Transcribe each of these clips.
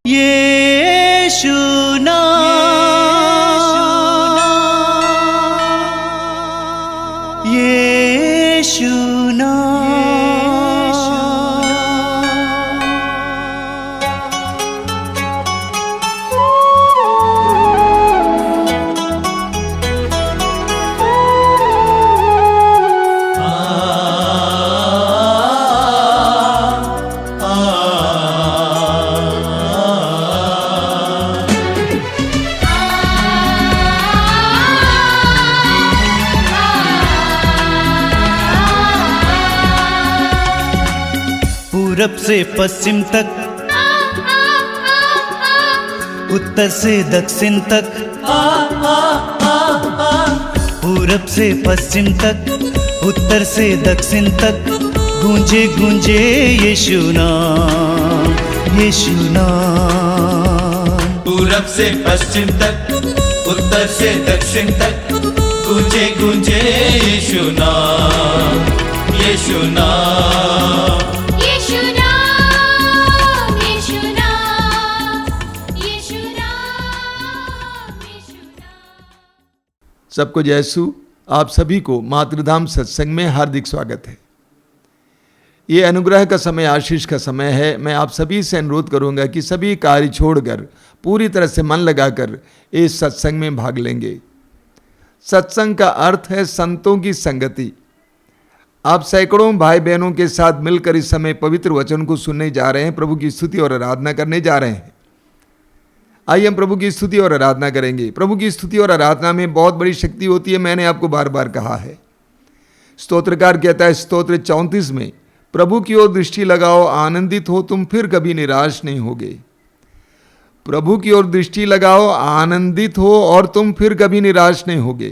यीशु नाम, यीशु पूरब से पश्चिम तक, उत्तर से दक्षिण तक, पूरब से पश्चिम तक, उत्तर से दक्षिण तक, गूंजे गूंजे यीशु नाम, यीशु नाम। पूरब से पश्चिम तक, उत्तर से दक्षिण तक, गूंजे गूंजे यीशु नाम, यीशु नाम। सबको जय यीशु। आप सभी को मातृधाम सत्संग में हार्दिक स्वागत है। ये अनुग्रह का समय, आशीष का समय है। मैं आप सभी से अनुरोध करूंगा कि सभी कार्य छोड़कर पूरी तरह से मन लगाकर इस सत्संग में भाग लेंगे। सत्संग का अर्थ है संतों की संगति। आप सैकड़ों भाई बहनों के साथ मिलकर इस समय पवित्र वचन को सुनने जा रहे हैं, प्रभु की स्तुति और आराधना करने जा रहे हैं। आइए हम प्रभु की स्तुति और आराधना करेंगे। प्रभु की स्तुति और आराधना में बहुत बड़ी शक्ति होती है। मैंने आपको बार बार कहा है। स्तोत्रकार कहता है स्तोत्र 34 में, प्रभु की ओर दृष्टि लगाओ, आनंदित हो, तुम फिर कभी निराश नहीं होगे। प्रभु की ओर दृष्टि लगाओ, आनंदित हो और तुम फिर कभी निराश नहीं होगे।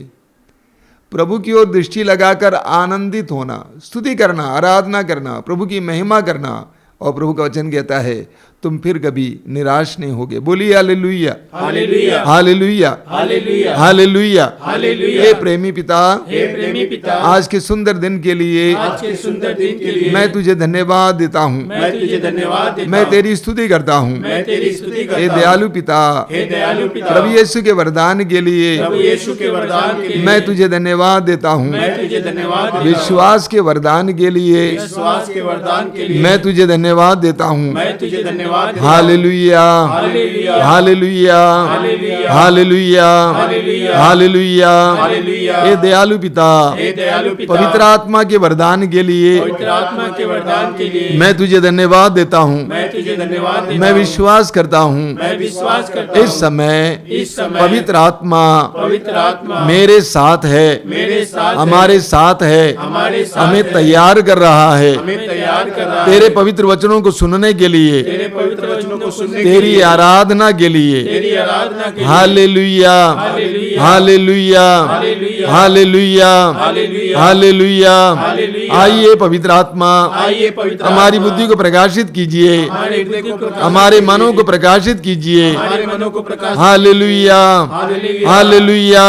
प्रभु की ओर दृष्टि लगाकर आनंदित होना, स्तुति करना, आराधना करना, प्रभु की महिमा करना, और प्रभु का वचन कहता है तुम फिर कभी निराश नहीं होगे। बोलिए hallelujah, hallelujah, hallelujah, hallelujah, hallelujah, hallelujah. हे प्रेमी पिता, हे प्रेमी पिता, आज के सुंदर दिन के लिए, आज के सुंदर दिन के लिए मैं तुझे धन्यवाद देता हूँ। मैं तुझे धन्यवाद देता मैं हूँ। तेरी स्तुति करता हूँ। मैं तेरी स्तुति करता हे हूँ। दयालु पिता, हे दयालु पिता, प्रभु यीशु के वरदान के लिए, प्रभु यीशु के वरदान के लिए मैं तुझे धन्यवाद देता हूँ। मैं तुझे धन्यवाद देता हूँ। विश्वास के वरदान के लिए, विश्वास के वरदान के लिए मैं तुझे धन्यवाद देता हूँ। मैं तुझे धन्यवाद देता हूँ। Hallelujah, hallelujah, hallelujah, hallelujah, hallelujah, hallelujah, hallelujah. Hallelujah. हे दयालु पिता, हे दयालु पिता, पवित्र आत्मा के वरदान के लिए, पवित्र आत्मा के वरदान के लिए मैं तुझे धन्यवाद देता हूँ। मैं तुझे धन्यवाद देता मैं हूँ। विश्वास करता हूँ मैं विश्वास करता इस समय इस समय पवित्र आत्मा पवित्र आत्मा मेरे साथ है, मेरे साथ हमारे साथ है, हमारे साथ हमें है। तैयार कर रहा है हमें तैयार कर रहा है। तेरे पवित्र वचनों को सुनने के लिए, तेरे पवित्र वचनों को सुनने के तेरी लिए, आराधना के लिए। तेरी आराधना के लिए। Hallelujah, hallelujah, hallelujah, hallelujah, hallelujah, hallelujah, hallelujah. Hallelujah. आइए पवित्र आत्मा, आइए पवित्र हमारी आत्मा, बुद्धि को प्रकाशित कीजिए, हमारे बुद्धि को प्रकाशित हमारे कीजिए, मनों को प्रकाशित कीजिए। हमारे मनों को प्रकाशित hallelujah, hallelujah, hallelujah,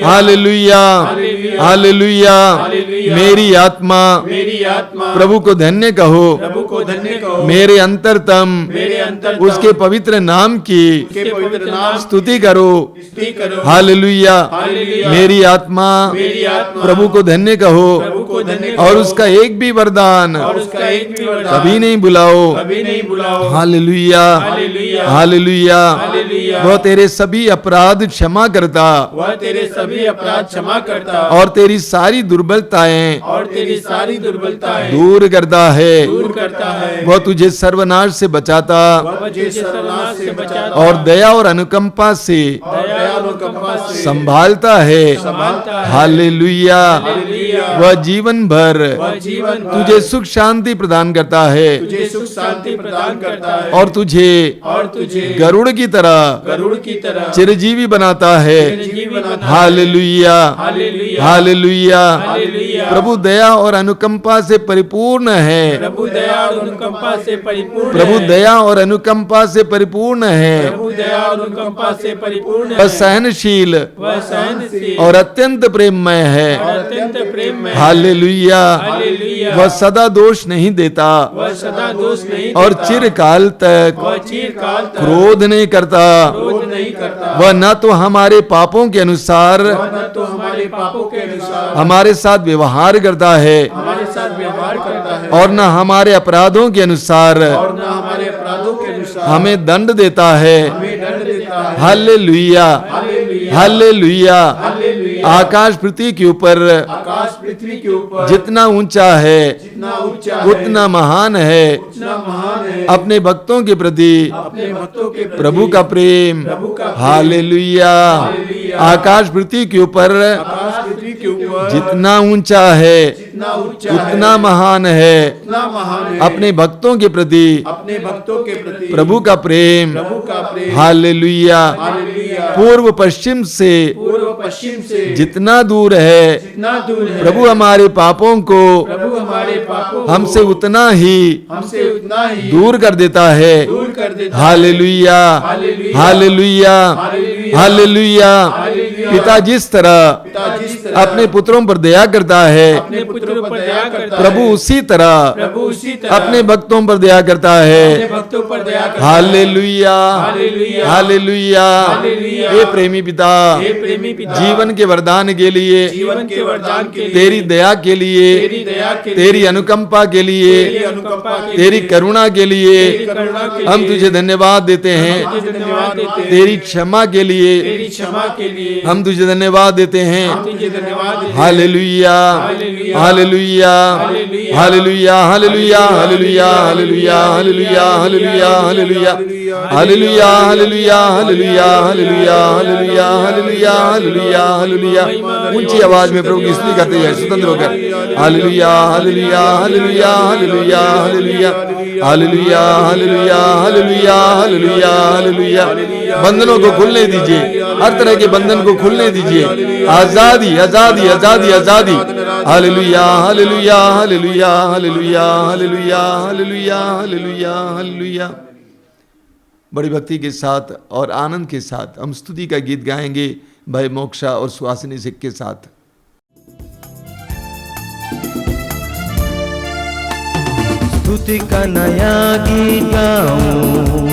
hallelujah, hallelujah, hallelujah, hallelujah. Hallelujah. मेरी आत्मा मेरी आत्मा प्रभु को धन्य कहो, प्रभु को धन्य कहो। मेरे अंतरतम मेरे अंतर उसके पवित्र नाम की के पवित्र नाम स्तुति करो। स्तुति करो। हालेलुया। हालेलुया। मेरी आत्मा मेरी आत्मा प्रभु को धन्य कहो प्रभु को धन्य और कहो। उसका एक भी वरदान और उसका एक भी वरदान कभी नहीं बुलाओ। कभी नहीं बुलाओ। Hallelujah, hallelujah, hallelujah. हालेलुया। वह तेरे सभी अपराध क्षमा करता वह तेरे सभी अपराध क्षमा करता और तेरी सारी दुर्बलताएं और तेरी सारी दुर्बलताएं दूर करता है। दूर करता है। वह तुझे सर्वनाश से बचाता वह तुझे सर्वनाश से बचाता और दया और अनुकंपा से और दया और अनुकंपा से संभालता है। संभालता है। हालेलुया। हालेलुया। वह जीवन भर वह जीवन भर तुझे सुख शांति प्रदान करता है तुझे सुख शांति प्रदान करता है और तुझे गरुड़ की तरह गरुड़ की तरह चिरजीवी बनाता है। चिरंजीवी बनाता है। Hallelujah, hallelujah, hallelujah. Hallelujah. Hallelujah. प्रभु दया और अनुकंपा से परिपूर्ण है। प्रभु दया और अनुकंपा से परिपूर्ण प्रभु है। दया और अनुकंपा से परिपूर्ण है। प्रभु दया और अनुकंपा से परिपूर्ण वह है। सहनशील वह सहनशील और अत्यंत प्रेममय है। और अत्यंत प्रेम में हालेलुया। हालेलुया। वह सदा दोष नहीं देता वह सदा दोष नहीं और देता। चिरकाल तक वह चिरकाल तक क्रोध नहीं करता। क्रोध नहीं करता। वह न तो हमारे पापों के अनुसार वह न तो हमारे पापों के अनुसार हमारे साथ व्यवहार करता है हमारे साथ व्यवहार करता है और न हमारे अपराधों के अनुसार और न हमारे अपराधों के अनुसार हमें दंड देता है। हमें दंड देता है। हालेलुया। हालेलुया। हालेलुया। हालेलुया। आकाश पृथ्वी के ऊपर आकाश पृथ्वी के ऊपर जितना ऊंचा है जितना ऊंचा है उतना महान है उतना महान है अपने भक्तों के प्रति अपने भक्तों के प्रति प्रभु का प्रेम। प्रभु का प्रेम। हालेलुया। हालेलुया। आकाश पृथ्वी के ऊपर आकाश पृथ्वी के ऊपर जितना ऊंचा है जितना ऊंचा उतना है महान है उतना महान है अपने भक्तों के प्रति अपने भक्तों के प्रति प्रभु का प्रेम। प्रभु का प्रेम। हालेलुया। हालेलुया। पूर्व पश्चिम से पूर्व पश्चिम से जितना दूर है जितना दूर है प्रभु हमारे पापों को प्रभु हमारे पापों को हमसे उतना ही हमसे उतना ही दूर कर देता है। दूर कर देता है। Hallelujah. Hallelujah. Hallelujah. Hallelujah. Hallelujah. Hallelujah. पिता जिस तरह पिता जिस तरह अपने पुत्रों पर दया करता है अपने पुत्रों पर दया करता है प्रभु उसी तरह प्रभु उसी तरह अपने भक्तों पर दया करता अपने है। भक्तों पर दया करता है। हालेलुया। हालेलुया। हालेलुया। हालेलुया। हे प्रेमी पिता हे प्रेमी पिता जीवन के वरदान के लिए जीवन के वरदान के लिए तेरी दया के लिए तेरी दया के लिए तेरी अनुकंपा के लिए तेरी अनुकंपा के तेरी लिए करुणा के लिए तेरी करुणा के हम लिए तुझे धन्यवाद देते हैं। तुझे धन्यवाद देते हैं। तेरी क्षमा के लिए तेरी क्षमा के लिए हम तुझे धन्यवाद देते हैं। तुझे धन्यवाद देते हैं। Hallelujah. Hallelujah. Hallelujah. Hallelujah. Hallelujah. Hallelujah. Hallelujah. Hallelujah. Hallelujah. Hallelujah. Hallelujah. Hallelujah. Hallelujah. Hallelujah. Hallelujah. Hallelujah. Hallelujah. Hallelujah. ऊंची आवाज में प्रभु की स्तुति करते हैं स्वतंत्र होकर। Hallelujah. Hallelujah. Hallelujah. Hallelujah. Hallelujah. Hallelujah. Hallelujah. Hallelujah. Hallelujah. Hallelujah. बंधनों को खुलने दीजिए। हर तरह के बंधन को खुलने दीजिए। आजादी आजादी आजादी आजादी। Hallelujah. Hallelujah. Hallelujah. Hallelujah. Hallelujah. Hallelujah. Hallelujah. Hallelujah. बड़ी भक्ति के साथ और आनंद के साथ हम स्तुति का गीत गाएंगे भाई मोक्षा और सुहासिनी सिंह के साथ। स्तुति का नया गीत गाऊं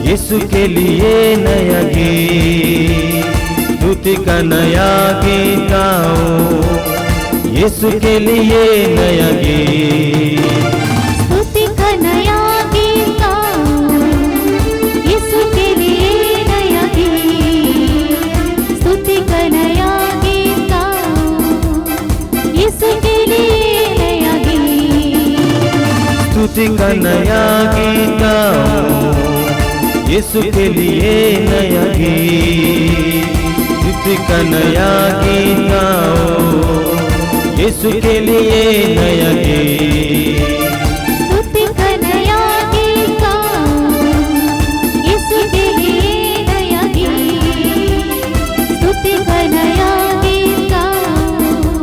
यीशु के लिए नया गीत। स्तुति का नया गीत गाऊं यीशु के लिए नया गीत। स्तुति का नया गीत गाऊं यीशु के लिए नया गीत। स्तुति का नया गीत गाऊं यीशु के लिए नया गीत। स्तुति का नया गीत गाऊं यीशु के लिए नया गीत। स्तुति का नया गीत गाऊं यीशु के लिए नया गीत। स्तुति का नया गीत गाऊं यीशु के लिए नया गीत। स्तुति का नया गीत गाऊं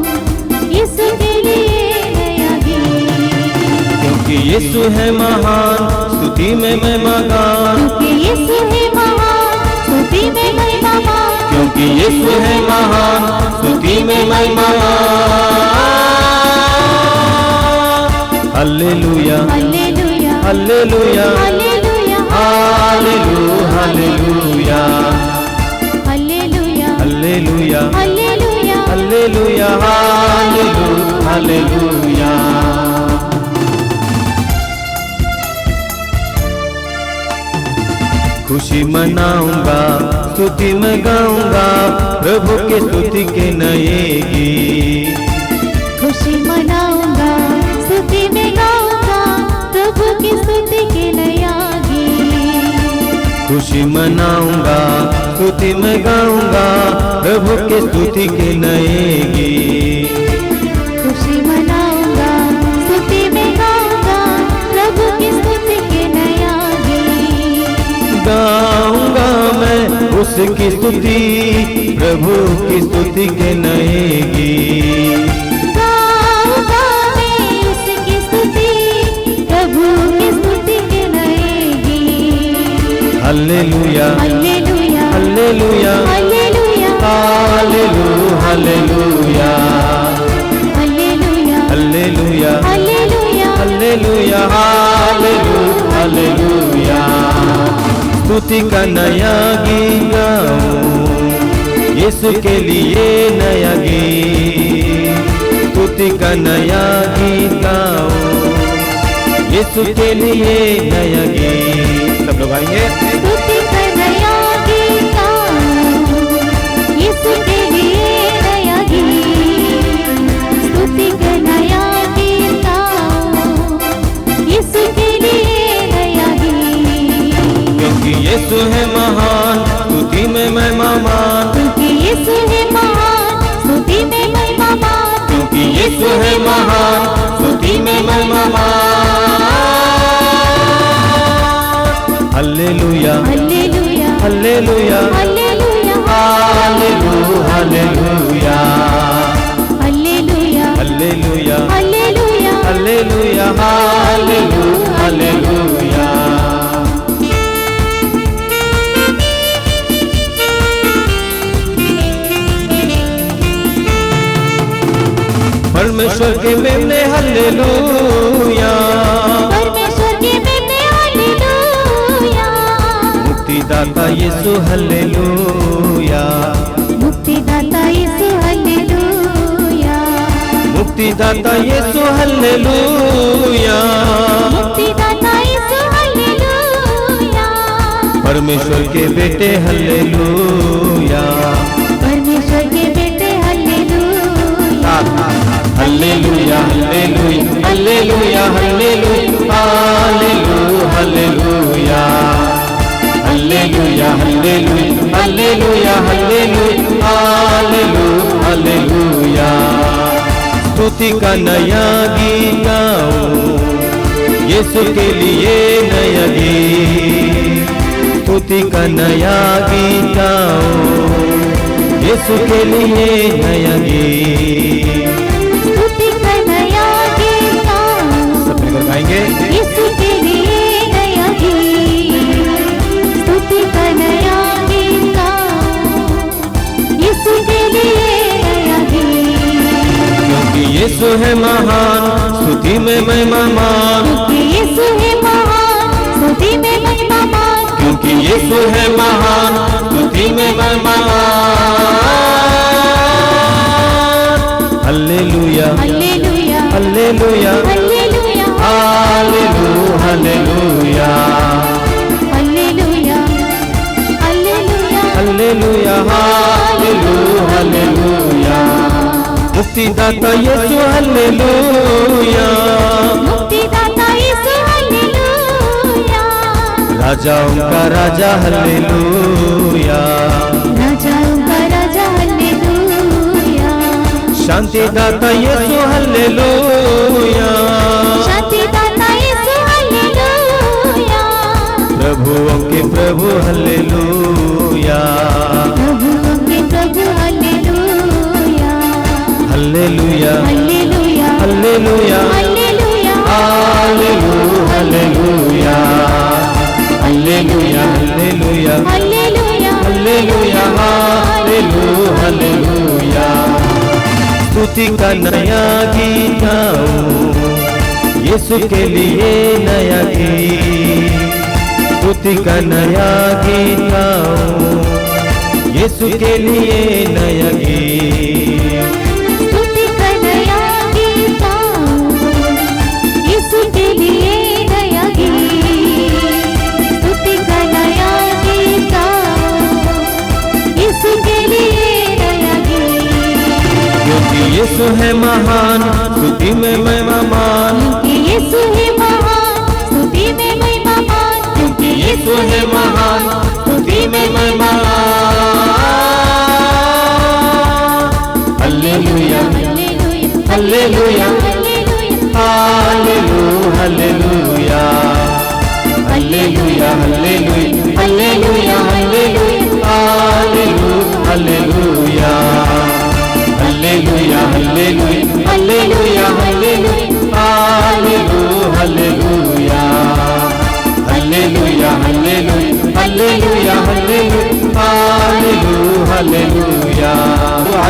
यीशु के लिए नया गीत। क्योंकि यीशु है महान स्तुति में मैं मगान। क्योंकि यीशु है महान स्तुति में मैं महान। क्योंकि यीशु है महान स्तुति में मैं महान। Hallelujah. Hallelujah. Hallelujah. Hallelujah. Hallelujah. Hallelujah. Hallelujah. Hallelujah. Hallelujah. Hallelujah. Hallelujah. Hallelujah. खुशी मनाऊंगा स्तुति में गाऊंगा प्रभु के स्तुति के नए गीत। खुशी मनाऊंगा स्तुति में गाऊंगा प्रभु की स्तुति के नया गीत। खुशी मनाऊंगा स्तुति में गाऊंगा प्रभु के स्तुति के नए गीत। खुशी मनाऊंगा स्तुति में गाऊंगा प्रभु की स्तुति के नया गीत। गाऊंगा मैं उसकी स्तुति प्रभु की स्तुति के नए गीत। Hallelujah hallelujah hallelujah hallelujah hallelujah hallelujah hallelujah hallelujah hallelujah हालेलुया स्तुति का नया गीत गाऊं यीशु के लिए नया गीत स्तुति का नया गीत गाऊं यीशु के लिए नया गीत सब लोग आएंगे स्तुति का नया गीत गाऊं यीशु के लिए नया गीत स्तुति का नया गीत गाऊं यीशु के लिए नया गीत क्योंकि यीशु है महान स्तुति में महिमा मान क्योंकि यीशु है महान स्तुति में महिमा मान क्योंकि यीशु है महान स्तुति में महिमा मान hallelujah hallelujah hallelujah hallelujah hallelujah hallelujah hallelujah hallelujah hallelujah hallelujah परमेश्वर के मेमने हालेलुया परमेश्वर के मेमने हालेलुया मुक्तिदाता यीशु हालेलुया मुक्तिदाता यीशु हालेलुया मुक्तिदाता यीशु हालेलुया मुक्तिदाता यीशु हालेलुया परमेश्वर के बेटे हालेलुया परमेश्वर के बेटे hallelujah hallelujah hallelujah hallelujah hallelujah hallelujah hallelujah hallelujah hallelujah हालेलुया स्तुति का नया गीत गाऊं यीशु के लिए नया गीत स्तुति का नया गीत गाऊं यीशु के लिए नया गीत स्तुति का नया गीत गाऊं सब मिलकर गाएंगे यीशु के लिए नया गीत स्तुति का नया गीत गाऊं यीशु के लिए नया गीत क्योंकि यीशु है महान स्तुति में महिमा मान क्योंकि यीशु है महान स्तुति में महिमा मान क्योंकि यीशु है महान स्तुति में महिमा hallelujah hallelujah hallelujah hallelujah hallelujah hallelujah hallelujah hallelujah hallelujah मुक्तिदाता यीशु हालेलुया मुक्तिदाता यीशु हालेलुया राजाओं का राजा हालेलुया राजाओं का राजा हालेलुया शांतिदाता यीशु हालेलुया शांतिदाता यीशु हालेलुया प्रभुओं के प्रभु हालेलुया प्रभुओं के प्रभु हालेलुया hallelujah hallelujah hallelujah hallelujah hallelujah hallelujah hallelujah hallelujah hallelujah हालेलुया स्तुति का नया गीत गाऊं यीशु के लिए नया गीत स्तुति का नया गीत गाऊं यीशु के लिए नया गीत स्तुति का नया गीत गाऊं यीशु के लिए नया गीत स्तुति का नया गीत गाऊं यीशु के लिए नया गीत क्योंकि यीशु है महान स्तुति में महिमा मान क्योंकि यीशु है महान स्तुति में महिमा मान क्योंकि यीशु है महान स्तुति में महिमा hallelujah hallelujah hallelujah hallelujah hallelujah hallelujah hallelujah hallelujah hallelujah hallelujah hallelujah hallelujah hallelujah hallelujah hallelujah hallelujah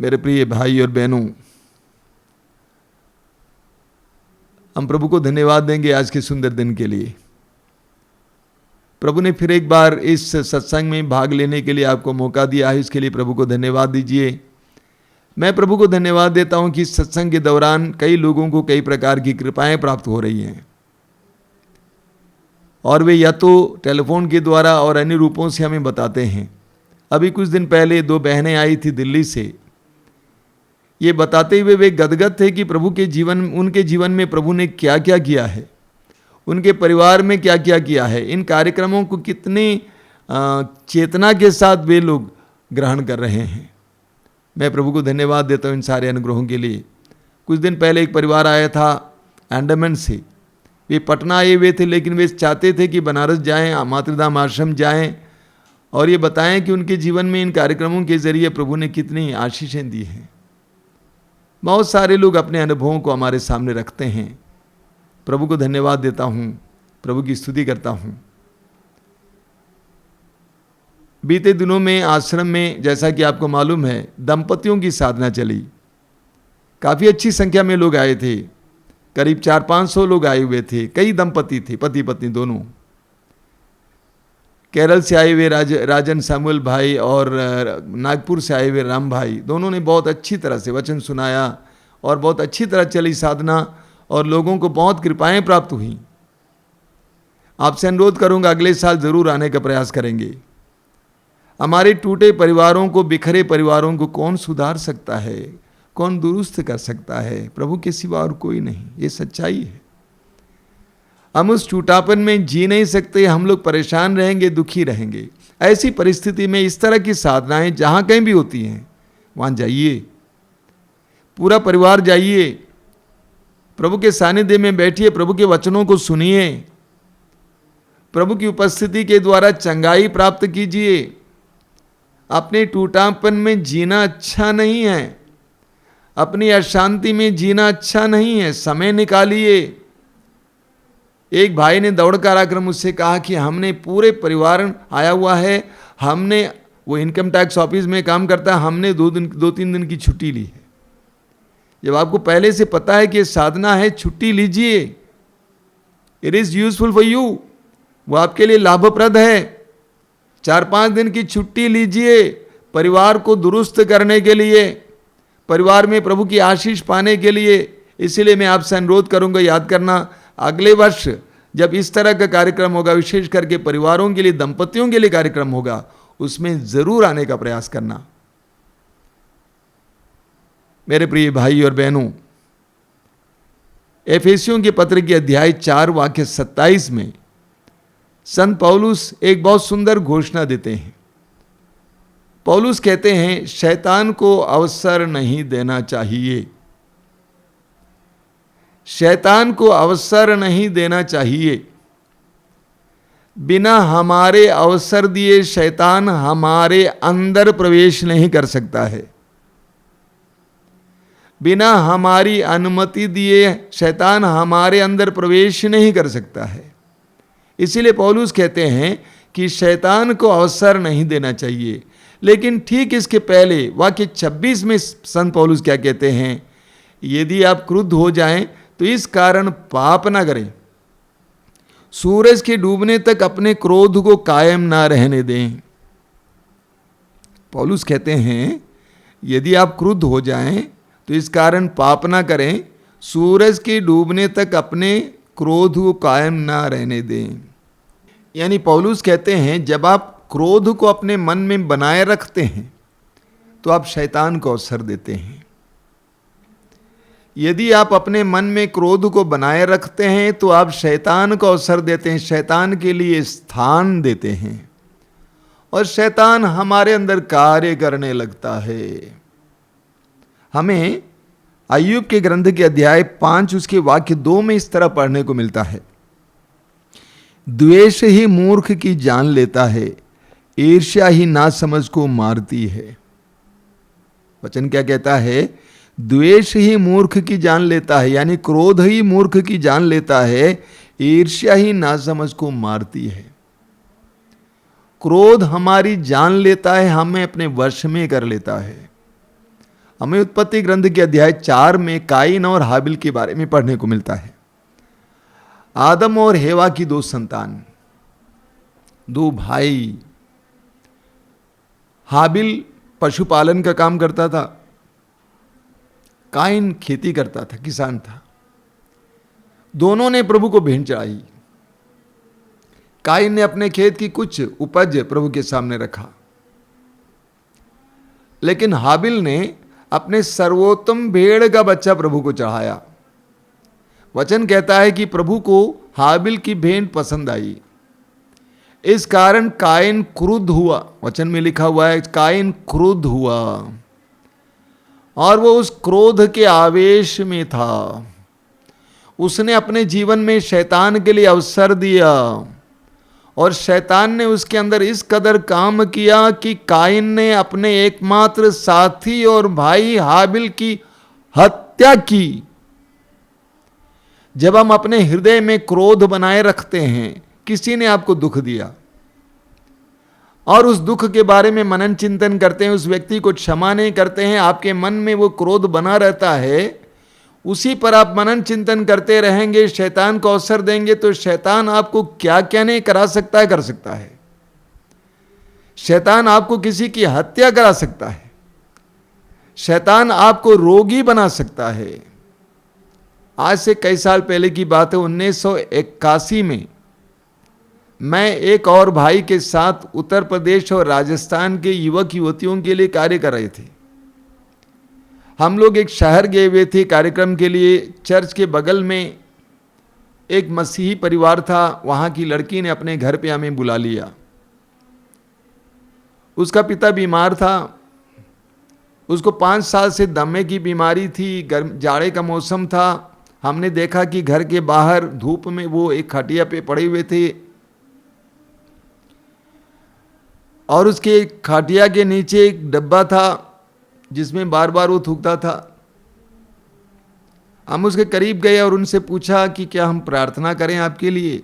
मेरे प्रिय भाई और बहनों, हम प्रभु को धन्यवाद देंगे आज के सुंदर दिन के लिए। प्रभु ने फिर एक बार इस सत्संग में भाग लेने के लिए आपको मौका दिया है, इसके लिए प्रभु को धन्यवाद दीजिए। मैं प्रभु को धन्यवाद देता हूं कि इस सत्संग के दौरान कई लोगों को कई प्रकार की कृपाएं प्राप्त हो रही हैं और वे या तो टेलीफोन के द्वारा और अन्य रूपों से हमें बताते हैं। अभी कुछ दिन पहले 2 बहनें आई थी दिल्ली से। ये बताते हुए वे गदगद थे कि प्रभु के जीवन, उनके जीवन में प्रभु ने क्या क्या किया है, उनके परिवार में क्या क्या किया है, इन कार्यक्रमों को कितनी चेतना के साथ वे लोग ग्रहण कर रहे हैं। मैं प्रभु को धन्यवाद देता हूँ इन सारे अनुग्रहों के लिए। कुछ दिन पहले एक परिवार आया था अंडमान से। वे पटना आए हुए थे, लेकिन वे चाहते थे कि बनारस जाएं, मातृधाम आश्रम जाएं और ये बताएं कि उनके जीवन में इन कार्यक्रमों के जरिए प्रभु ने कितनी आशीषें दी हैं। बहुत सारे लोग अपने अनुभवों को हमारे सामने रखते हैं। प्रभु को धन्यवाद देता हूँ, प्रभु की स्तुति करता हूँ। बीते दिनों में आश्रम में, जैसा कि आपको मालूम है, दंपतियों की साधना चली। काफ़ी अच्छी संख्या में लोग आए थे, करीब 400-500 लोग आए हुए थे। कई दंपति थे, पति पत्नी दोनों। केरल से आए हुए राजन सामुएल भाई और नागपुर से आए हुए राम भाई, दोनों ने बहुत अच्छी तरह से वचन सुनाया और बहुत अच्छी तरह चली साधना और लोगों को बहुत कृपाएं प्राप्त हुई। आपसे अनुरोध करूंगा, अगले साल जरूर आने का प्रयास करेंगे। हमारे टूटे परिवारों को, बिखरे परिवारों को कौन सुधार सकता है, कौन दुरुस्त कर सकता है? प्रभु के सिवा और कोई नहीं। ये सच्चाई है। हम उस टूटापन में जी नहीं सकते। हम लोग परेशान रहेंगे, दुखी रहेंगे। ऐसी परिस्थिति में इस तरह की साधनाएं जहां कहीं भी होती हैं, वहां जाइए, पूरा परिवार जाइए, प्रभु के सानिध्य में बैठिए, प्रभु के वचनों को सुनिए, प्रभु की उपस्थिति के द्वारा चंगाई प्राप्त कीजिए। अपने टूटापन में जीना अच्छा नहीं है, अपनी अशांति में जीना अच्छा नहीं है। समय निकालिए। एक भाई ने दौड़ कर आकर मुझसे कहा कि हमने पूरे परिवार आया हुआ है, हमने, वो इनकम टैक्स ऑफिस में काम करता है, हमने 2-3 दिन की छुट्टी ली है। जब आपको पहले से पता है कि ये साधना है, छुट्टी लीजिए, it is useful for you, वो आपके लिए लाभप्रद है। 4-5 दिन की छुट्टी लीजिए परिवार को दुरुस्त करने के लिए, परिवार में प्रभु की आशीष पाने के लिए। इसीलिए मैं आपसे अनुरोध करूंगा, याद करना, अगले वर्ष जब इस तरह का कार्यक्रम होगा, विशेष करके परिवारों के लिए, दंपतियों के लिए कार्यक्रम होगा, उसमें जरूर आने का प्रयास करना। मेरे प्रिय भाई और बहनों, एफेसियों के पत्र के अध्याय 4 वाक्य 27 में संत पौलुस एक बहुत सुंदर घोषणा देते हैं। पौलुस कहते हैं, शैतान को अवसर नहीं देना चाहिए, शैतान को अवसर नहीं देना चाहिए। बिना हमारे अवसर दिए शैतान हमारे अंदर प्रवेश नहीं कर सकता है। बिना हमारी अनुमति दिए शैतान हमारे अंदर प्रवेश नहीं कर सकता है। इसीलिए पौलुस कहते हैं कि शैतान को अवसर नहीं देना चाहिए। लेकिन ठीक इसके पहले वाक्य 26 में संत पौलुस क्या कहते हैं, यदि आप क्रुद्ध हो जाएं तो इस कारण पाप ना करें, सूरज के डूबने तक अपने क्रोध को कायम ना रहने दें। पौलुस कहते हैं, यदि आप क्रुद्ध हो जाएं तो इस कारण पाप ना करें, सूरज के डूबने तक अपने क्रोध को कायम ना रहने दें। यानी पौलुस कहते हैं, जब आप क्रोध को अपने मन में बनाए रखते हैं तो आप शैतान को अवसर देते हैं। यदि आप अपने मन में क्रोध को बनाए रखते हैं तो आप शैतान को अवसर देते हैं, शैतान के लिए स्थान देते हैं, और शैतान हमारे अंदर कार्य करने लगता है। हमें अय्यूब के ग्रंथ के अध्याय 5 उसके वाक्य 2 में इस तरह पढ़ने को मिलता है, द्वेष ही मूर्ख की जान लेता है, ईर्ष्या ही नासमझ को मारती है। वचन क्या कहता है, द्वेष ही मूर्ख की जान लेता है, यानी क्रोध ही मूर्ख की जान लेता है, ईर्ष्या ही नासमझ को मारती है। क्रोध हमारी जान लेता है, हमें अपने वश में कर लेता है। हमें उत्पत्ति ग्रंथ के अध्याय 4 में काइन और हाबिल के बारे में पढ़ने को मिलता है। आदम और हेवा की 2 संतान, 2 भाई। हाबिल पशुपालन का काम करता था, काइन खेती करता था, किसान था। दोनों ने प्रभु को भेंट चढ़ाई। काइन ने अपने खेत की कुछ उपज प्रभु के सामने रखा, लेकिन हाबिल ने अपने सर्वोत्तम भेड़ का बच्चा प्रभु को चढ़ाया। वचन कहता है कि प्रभु को हाबिल की भेंट पसंद आई, इस कारण काइन क्रुद्ध हुआ। वचन में लिखा हुआ है, काइन क्रुद्ध हुआ, और वो उस क्रोध के आवेश में था। उसने अपने जीवन में शैतान के लिए अवसर दिया, और शैतान ने उसके अंदर इस कदर काम किया कि काइन ने अपने एकमात्र साथी और भाई हाबिल की हत्या की। जब हम अपने हृदय में क्रोध बनाए रखते हैं, किसी ने आपको दुख दिया और उस दुख के बारे में मनन चिंतन करते हैं, उस व्यक्ति को क्षमा नहीं करते हैं, आपके मन में वो क्रोध बना रहता है, उसी पर आप मनन चिंतन करते रहेंगे, शैतान को अवसर देंगे, तो शैतान आपको क्या क्या नहीं करा सकता है, कर सकता है। शैतान आपको किसी की हत्या करा सकता है, शैतान आपको रोगी बना सकता है। आज से कई साल पहले की बात है, 1981 में मैं एक और भाई के साथ उत्तर प्रदेश और राजस्थान के युवक युवतियों के लिए कार्य कर रहे थे। हम लोग एक शहर गए हुए थे कार्यक्रम के लिए। चर्च के बगल में एक मसीही परिवार था, वहाँ की लड़की ने अपने घर पे हमें बुला लिया। उसका पिता बीमार था, उसको 5 साल से दमे की बीमारी थी, गर्म जाड़े का मौसम था। हमने देखा कि घर के बाहर धूप में वो एक खटिया पे पड़े हुए थे, और उसके खटिया के नीचे एक डब्बा था जिसमें बार बार वो थूकता था। हम उसके करीब गए और उनसे पूछा कि क्या हम प्रार्थना करें आपके लिए।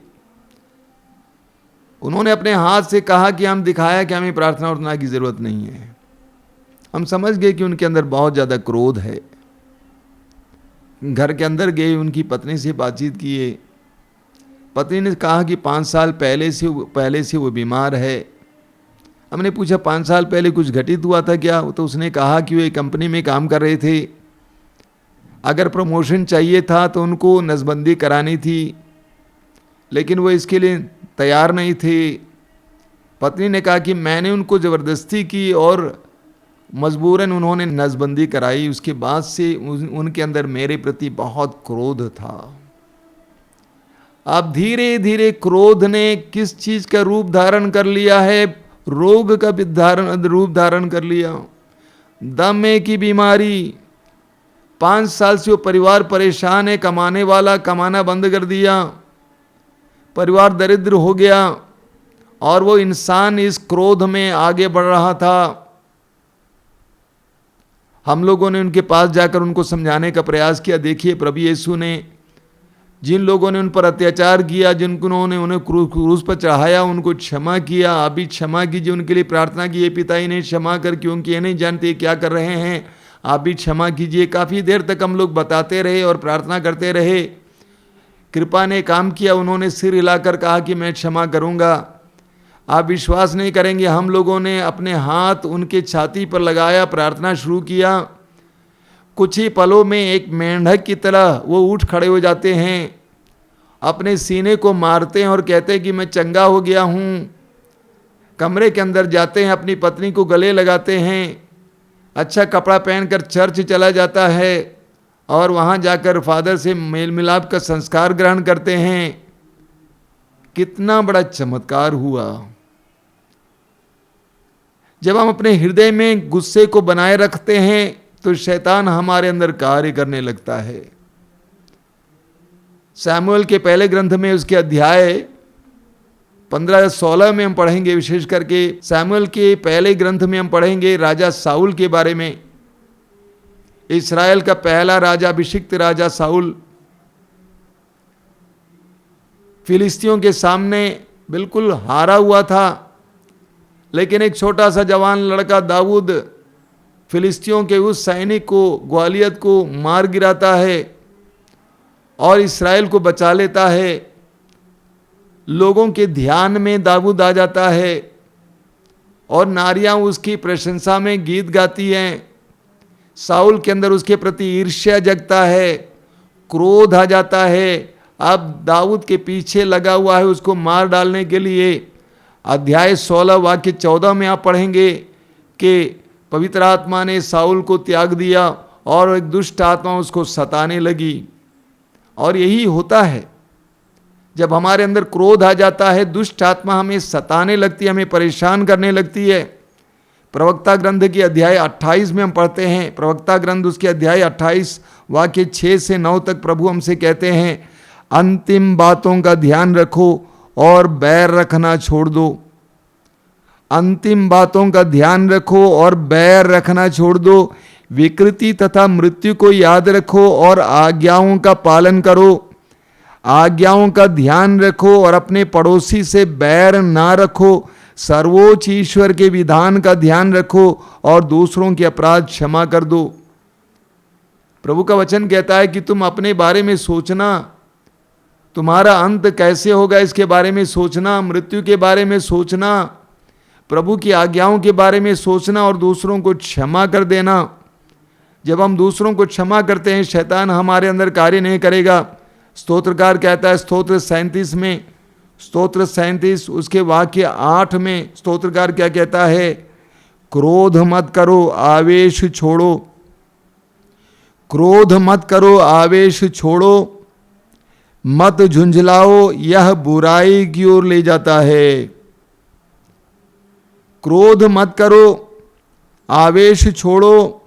उन्होंने अपने हाथ से कहा कि हम दिखाया कि हमें प्रार्थना उतना की जरूरत नहीं है। हम समझ गए कि उनके अंदर बहुत ज्यादा क्रोध है। घर के अंदर गए, उनकी पत्नी से बातचीत किए। पत्नी ने कहा कि 5 साल पहले से वो बीमार है। हमने पूछा 5 साल पहले कुछ घटित हुआ था क्या? तो उसने कहा कि वो एक कंपनी में काम कर रहे थे, अगर प्रमोशन चाहिए था तो उनको नसबंदी करानी थी, लेकिन वो इसके लिए तैयार नहीं थे। पत्नी ने कहा कि मैंने उनको ज़बरदस्ती की और मजबूरन उन्होंने नसबंदी कराई। उसके बाद से उनके अंदर मेरे प्रति बहुत क्रोध था। अब धीरे धीरे क्रोध ने किस चीज का रूप धारण कर लिया है? रोग का रूप धारण कर लिया। दमे की बीमारी। 5 साल से वो परिवार परेशान है, कमाने वाला कमाना बंद कर दिया, परिवार दरिद्र हो गया, और वो इंसान इस क्रोध में आगे बढ़ रहा था। हम लोगों ने उनके पास जाकर उनको समझाने का प्रयास किया। देखिए, प्रभु यीशु ने जिन लोगों ने उन पर अत्याचार किया, जिन्होंने उन्हें क्रूस पर चढ़ाया, उनको क्षमा किया। आप भी क्षमा कीजिए, उनके लिए प्रार्थना की, ये पिता इन्हें क्षमा कर, क्योंकि ये नहीं जानते क्या कर रहे हैं, आप भी क्षमा कीजिए। काफ़ी देर तक हम लोग बताते रहे और प्रार्थना करते रहे। कृपा ने काम किया, उन्होंने सिर हिलाकर कहा कि मैं क्षमा करूँगा। आप विश्वास नहीं करेंगे, हम लोगों ने अपने हाथ उनके छाती पर लगाया, प्रार्थना शुरू किया। कुछ ही पलों में एक मेंढक की तरह वो उठ खड़े हो जाते हैं, अपने सीने को मारते हैं और कहते हैं कि मैं चंगा हो गया हूँ। कमरे के अंदर जाते हैं, अपनी पत्नी को गले लगाते हैं, अच्छा कपड़ा पहनकर चर्च चला जाता है और वहाँ जाकर फादर से मेल मिलाप का संस्कार ग्रहण करते हैं। कितना बड़ा चमत्कार हुआ। जब हम अपने हृदय में गुस्से को बनाए रखते हैं तो शैतान हमारे अंदर कार्य करने लगता है। सैमुएल के पहले ग्रंथ में उसके अध्याय 15-16 में हम पढ़ेंगे, विशेष करके सैमुएल के पहले ग्रंथ में हम पढ़ेंगे राजा साउल के बारे में। इस्राएल का पहला राजा, अभिषिक्त राजा साउल, फिलिस्तियों के सामने बिल्कुल हारा हुआ था, लेकिन एक छोटा सा जवान लड़का दाऊद फिलिस्तियों के उस सैनिक को, ग्वालियत को मार गिराता है और इस्राएल को बचा लेता है। लोगों के ध्यान में दाऊद आ जाता है और नारियां उसकी प्रशंसा में गीत गाती हैं। साउल के अंदर उसके प्रति ईर्ष्या जगता है, क्रोध आ जाता है। अब दाऊद के पीछे लगा हुआ है उसको मार डालने के लिए। अध्याय 16 वाक्य 14 में आप पढ़ेंगे कि पवित्र आत्मा ने साउल को त्याग दिया और एक दुष्ट आत्मा उसको सताने लगी। और यही होता है, जब हमारे अंदर क्रोध आ जाता है, दुष्ट आत्मा हमें सताने लगती है, हमें परेशान करने लगती है। प्रवक्ता ग्रंथ के अध्याय 28 में हम पढ़ते हैं, प्रवक्ता ग्रंथ उसके अध्याय 28 वाक्य 6 से 9 तक प्रभु हमसे कहते हैं, अंतिम बातों का ध्यान रखो और बैर रखना छोड़ दो। अंतिम बातों का ध्यान रखो और बैर रखना छोड़ दो। विकृति तथा मृत्यु को याद रखो और आज्ञाओं का पालन करो। आज्ञाओं का ध्यान रखो और अपने पड़ोसी से बैर ना रखो। सर्वोच्च ईश्वर के विधान का ध्यान रखो और दूसरों के अपराध क्षमा कर दो। प्रभु का वचन कहता है कि तुम अपने बारे में सोचना, तुम्हारा अंत कैसे होगा इसके बारे में सोचना, मृत्यु के बारे में सोचना, प्रभु की आज्ञाओं के बारे में सोचना और दूसरों को क्षमा कर देना। जब हम दूसरों को क्षमा करते हैं, शैतान हमारे अंदर कार्य नहीं करेगा। स्तोत्रकार कहता है स्तोत्र 37 में, स्तोत्र 37 उसके वाक्य 8 में स्तोत्रकार क्या कहता है, क्रोध मत करो, आवेश छोड़ो। क्रोध मत करो, आवेश छोड़ो, मत झुंझलाओ, यह बुराई की ओर ले जाता है। क्रोध मत करो, आवेश छोड़ो,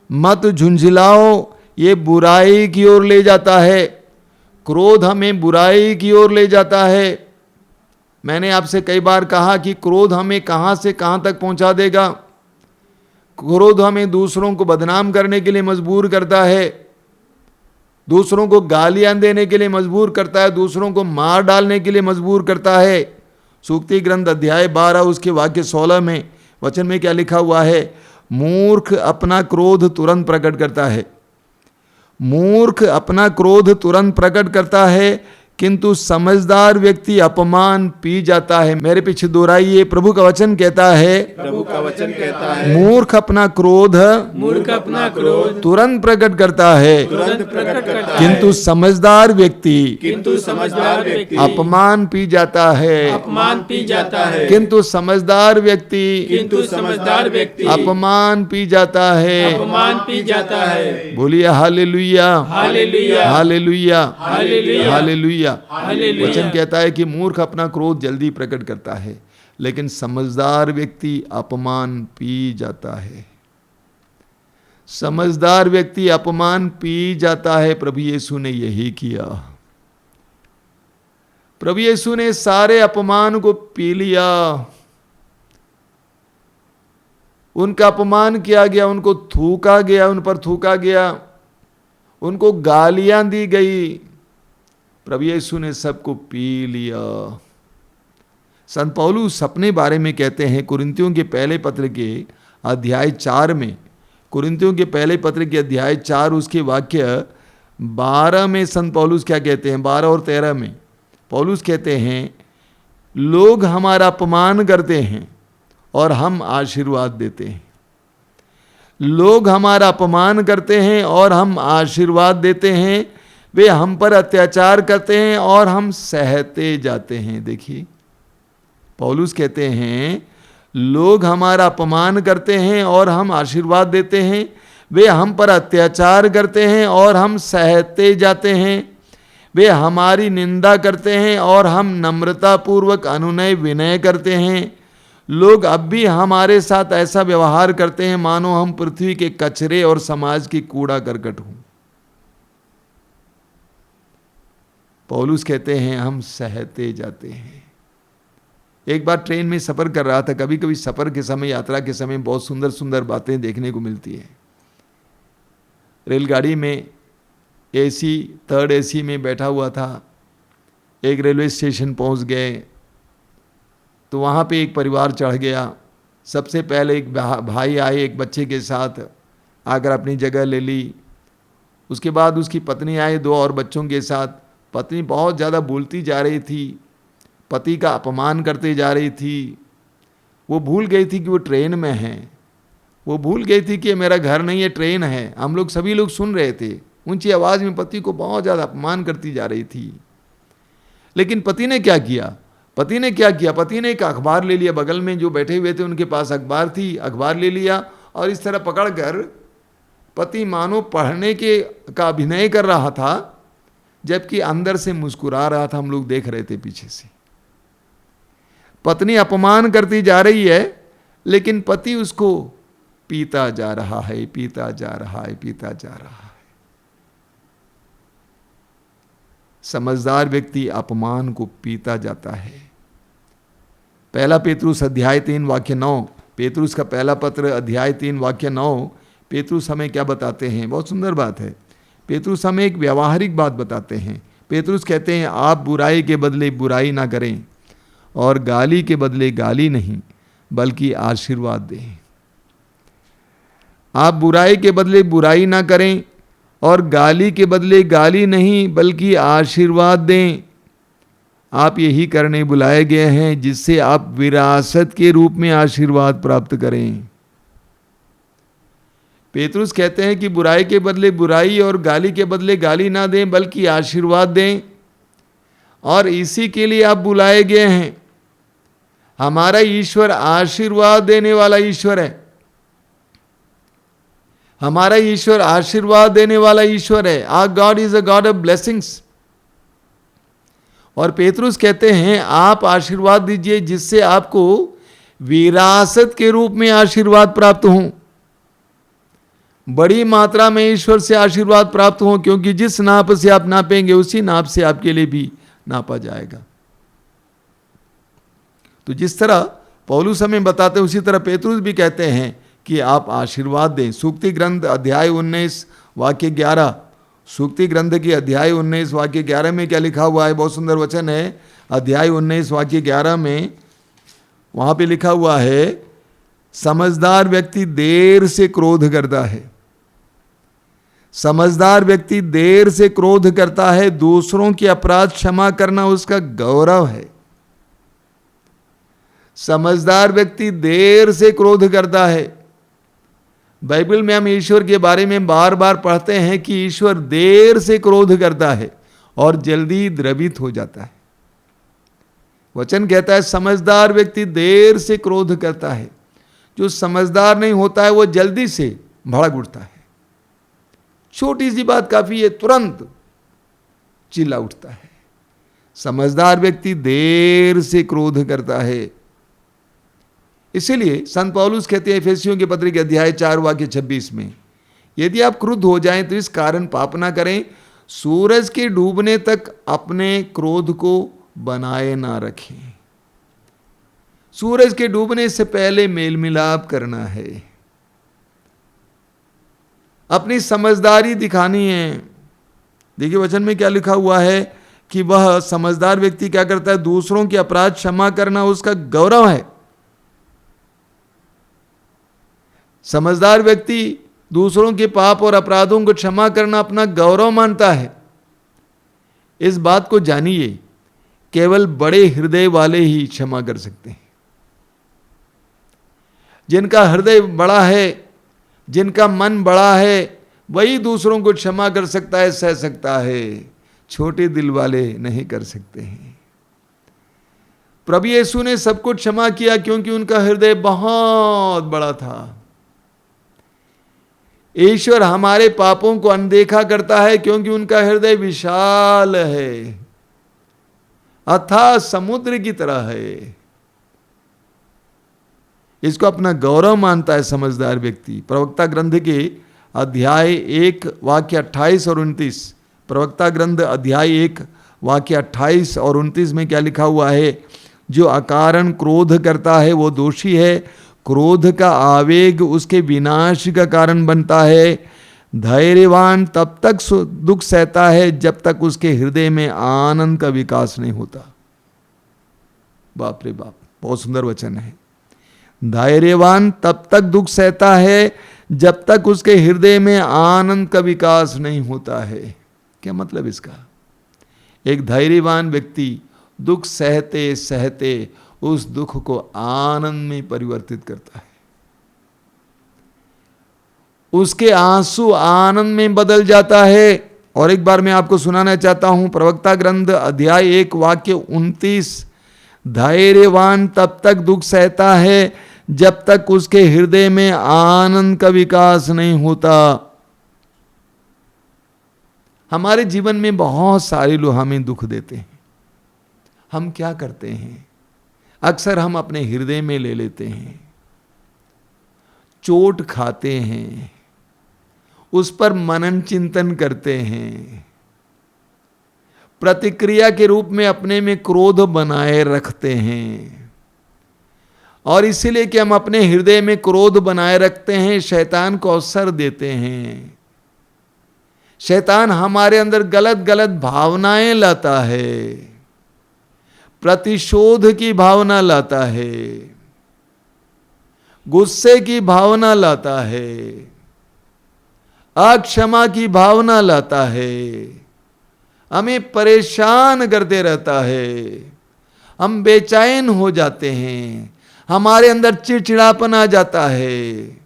मत झुंझलाओ, ये बुराई की ओर ले जाता है। क्रोध हमें बुराई की ओर ले जाता है। मैंने आपसे कई बार कहा कि क्रोध हमें कहां से कहां तक पहुंचा देगा। क्रोध हमें दूसरों को बदनाम करने के लिए मजबूर करता है, दूसरों को गालियां देने के लिए मजबूर करता है, दूसरों को मार डालने के लिए मजबूर करता है। सूक्ति ग्रंथ अध्याय 12 उसके वाक्य 16 में वचन में क्या लिखा हुआ है, मूर्ख अपना क्रोध तुरंत प्रकट करता है। मूर्ख अपना क्रोध तुरंत प्रकट करता है, किंतु समझदार व्यक्ति अपमान पी जाता है। मेरे पीछे दोहराइए, प्रभु का वचन कहता है, प्रभु का वचन कहता है, मूर्ख अपना क्रोध मूर्ख अपना क्रोध तुरंत प्रकट करता है, तुरंत प्रकट करता है, किंतु समझदार व्यक्ति किंतु समझदार व्यक्ति अपमान पी जाता है। अपमान पी जाता है, किंतु समझदार व्यक्ति किंतु समझदार व्यक्ति अपमान पी जाता है। अपमान पी जाता है। बोलिए hallelujah, hallelujah, hallelujah, hallelujah, hallelujah. Hallelujah. वचन कहता है कि मूर्ख अपना क्रोध जल्दी प्रकट करता है, लेकिन समझदार व्यक्ति अपमान पी जाता है। समझदार व्यक्ति अपमान पी जाता है। प्रभु यीशु ने यही किया। प्रभु यीशु ने सारे अपमान को पी लिया। उनका अपमान किया गया, उनको थूका गया, उन पर थूका गया, उनको गालियां दी गई। प्रभु यीशु ने सबको पी लिया। संत पौलुस अपने बारे में कहते हैं कुरिन्थियों के पहले पत्र के अध्याय 4 में, कुरिन्थियों के पहले पत्र के अध्याय 4 उसके वाक्य 12 में संत पौलुस क्या कहते हैं, 12 और 13 में पौलुस कहते हैं, लोग हमारा अपमान करते हैं और हम आशीर्वाद देते हैं। लोग हमारा अपमान करते हैं और हम आशीर्वाद देते हैं। वे हम पर अत्याचार करते हैं और हम सहते जाते हैं। देखिए पौलुस कहते हैं, लोग हमारा अपमान करते हैं और हम आशीर्वाद देते हैं। वे हम पर अत्याचार करते हैं और हम सहते जाते हैं। वे हमारी निंदा करते हैं और हम नम्रतापूर्वक अनुनय विनय करते हैं। लोग अब भी हमारे साथ ऐसा व्यवहार करते हैं मानो हम पृथ्वी के कचरे और समाज की कूड़ा करकट हों। पौलुस कहते हैं हम सहते जाते हैं। एक बार ट्रेन में सफ़र कर रहा था। कभी कभी सफ़र के समय, यात्रा के समय बहुत सुंदर सुंदर बातें देखने को मिलती है। रेलगाड़ी में एसी, थर्ड एसी में बैठा हुआ था। एक रेलवे स्टेशन पहुंच गए तो वहाँ पे एक परिवार चढ़ गया। सबसे पहले एक भाई आए एक बच्चे के साथ, आकर अपनी जगह ले ली। उसके बाद उसकी पत्नी आई 2 और बच्चों के साथ। पत्नी बहुत ज़्यादा बोलती जा रही थी, पति का अपमान करते जा रही थी। वो भूल गई थी कि वो ट्रेन में है। वो भूल गई थी कि मेरा घर नहीं है, ट्रेन है। हम लोग सभी लोग सुन रहे थे। ऊंची आवाज़ में पति को बहुत ज़्यादा अपमान करती जा रही थी। लेकिन पति ने क्या किया? पति ने एक अखबार ले लिया। बगल में जो बैठे हुए थे उनके पास अखबार थी, अखबार ले लिया और इस तरह पकड़कर पति मानो पढ़ने का अभिनय कर रहा था, जबकि अंदर से मुस्कुरा रहा था। हम लोग देख रहे थे पीछे से। पत्नी अपमान करती जा रही है, लेकिन पति उसको पीता जा रहा है, पीता जा रहा है, पीता जा रहा है। समझदार व्यक्ति अपमान को पीता जाता है। पहला पेतरुस अध्याय 3 वाक्य 9, पेतरुस का पहला पत्र अध्याय 3 वाक्य 9, पेतरुस हमें क्या बताते हैं? बहुत सुंदर बात है। पेतरुस हमें एक व्यावहारिक बात बताते हैं। पेतरुस कहते हैं, आप बुराई के बदले बुराई ना करें और गाली के बदले गाली नहीं बल्कि आशीर्वाद दें। आप बुराई के बदले बुराई ना करें और गाली के बदले गाली नहीं बल्कि आशीर्वाद दें। आप यही करने बुलाए गए हैं जिससे आप विरासत के रूप में आशीर्वाद प्राप्त करें। पेतरुस कहते हैं कि बुराई के बदले बुराई और गाली के बदले गाली ना दें बल्कि आशीर्वाद दें, और इसी के लिए आप बुलाए गए हैं। हमारा ईश्वर आशीर्वाद देने वाला ईश्वर है। हमारा ईश्वर आशीर्वाद देने वाला ईश्वर है। Our God is a God of blessings. और पेतरुस कहते हैं आप आशीर्वाद दीजिए जिससे आपको विरासत के रूप में आशीर्वाद प्राप्त हो, बड़ी मात्रा में ईश्वर से आशीर्वाद प्राप्त हो, क्योंकि जिस नाप से आप नापेंगे उसी नाप से आपके लिए भी नापा जाएगा। तो जिस तरह पौलुस हमें बताते हैं, उसी तरह पेतरुस भी कहते हैं कि आप आशीर्वाद दें। सूक्ति ग्रंथ अध्याय 19 वाक्य 11, सूक्ति ग्रंथ की अध्याय 19 वाक्य 11 में क्या लिखा हुआ है? बहुत सुंदर वचन है। अध्याय 19 वाक्य 11 में वहाँ पे लिखा हुआ है, समझदार व्यक्ति देर से क्रोध करता है। समझदार व्यक्ति देर से क्रोध करता है, दूसरों के अपराध क्षमा करना उसका गौरव है। समझदार व्यक्ति देर से क्रोध करता है। बाइबल में हम ईश्वर के बारे में बार बार पढ़ते हैं कि ईश्वर देर से क्रोध करता है और जल्दी द्रवित हो जाता है। वचन कहता है समझदार व्यक्ति देर से क्रोध करता है। जो समझदार नहीं होता है वो जल्दी से भड़क उठता है। छोटी सी बात काफी है, तुरंत चिल्ला उठता है। समझदार व्यक्ति देर से क्रोध करता है। इसीलिए संत पौलुस कहते हैं एफेसियों के पत्र के अध्याय 4 वाक्य 26 में, यदि आप क्रुद्ध हो जाएं तो इस कारण पाप ना करें, सूरज के डूबने तक अपने क्रोध को बनाए ना रखें। सूरज के डूबने से पहले मेल मिलाप करना है, अपनी समझदारी दिखानी है। देखिए वचन में क्या लिखा हुआ है कि वह समझदार व्यक्ति क्या करता है, दूसरों के अपराध क्षमा करना उसका गौरव है। समझदार व्यक्ति दूसरों के पाप और अपराधों को क्षमा करना अपना गौरव मानता है। इस बात को जानिए, केवल बड़े हृदय वाले ही क्षमा कर सकते हैं। जिनका हृदय बड़ा है, जिनका मन बड़ा है, वही दूसरों को क्षमा कर सकता है, सह सकता है। छोटे दिल वाले नहीं कर सकते हैं। प्रभु यीशु ने सबको क्षमा किया क्योंकि उनका हृदय बहुत बड़ा था। ईश्वर हमारे पापों को अनदेखा करता है क्योंकि उनका हृदय विशाल है, अथाह समुद्र की तरह है। इसको अपना गौरव मानता है समझदार व्यक्ति। प्रवक्ता ग्रंथ के अध्याय 1 वाक्य 28 और 29, प्रवक्ता ग्रंथ अध्याय 1 वाक्य 28 और 29 में क्या लिखा हुआ है, जो अकारण क्रोध करता है वो दोषी है, क्रोध का आवेग उसके विनाश का कारण बनता है। धैर्यवान तब तक दुख सहता है जब तक उसके हृदय में आनंद का विकास नहीं होता। बाप रे बाप, बहुत सुंदर वचन है। धैर्यवान तब तक दुख सहता है जब तक उसके हृदय में आनंद का विकास नहीं होता है। क्या मतलब इसका? एक धैर्यवान व्यक्ति दुख सहते सहते उस दुख को आनंद में परिवर्तित करता है। उसके आंसू आनंद में बदल जाता है। और एक बार मैं आपको सुनाना चाहता हूं, प्रवक्ता ग्रंथ अध्याय 1 वाक्य 29, धैर्यवान तब तक दुख सहता है जब तक उसके हृदय में आनंद का विकास नहीं होता। हमारे जीवन में बहुत सारे लोग हमें दुख देते हैं। हम क्या करते हैं? अक्सर हम अपने हृदय में ले लेते हैं, चोट खाते हैं, उस पर मनन चिंतन करते हैं, प्रतिक्रिया के रूप में अपने में क्रोध बनाए रखते हैं। और इसीलिए कि हम अपने हृदय में क्रोध बनाए रखते हैं, शैतान को अवसर देते हैं। शैतान हमारे अंदर गलत गलत भावनाएं लाता है, प्रतिशोध की भावना लाता है, गुस्से की भावना लाता है, अक्षमा की भावना लाता है, हमें परेशान करते रहता है। हम बेचैन हो जाते हैं, हमारे अंदर चिड़चिड़ापन आ जाता है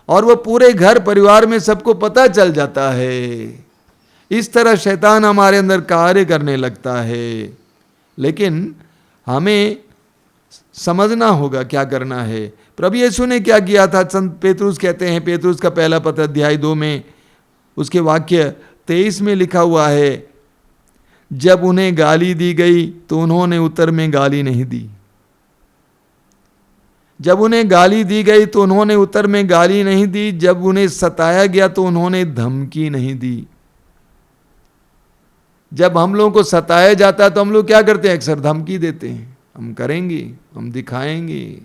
और वो पूरे घर परिवार में सबको पता चल जाता है। इस तरह शैतान हमारे अंदर कार्य करने लगता है। लेकिन हमें समझना होगा क्या करना है। प्रभु यीशु ने क्या किया था? संत पेतरुस कहते हैं, पेतरुस का पहला पत्र अध्याय 2 में उसके वाक्य 23 में लिखा हुआ है, जब उन्हें गाली दी गई तो उन्होंने उत्तर में गाली नहीं दी। जब उन्हें गाली दी गई तो उन्होंने उत्तर में गाली नहीं दी। जब उन्हें सताया गया तो उन्होंने धमकी नहीं दी। जब हम लोगों को सताया जाता है तो हम लोग क्या करते हैं? अक्सर धमकी देते हैं, हम करेंगे, हम दिखाएंगे।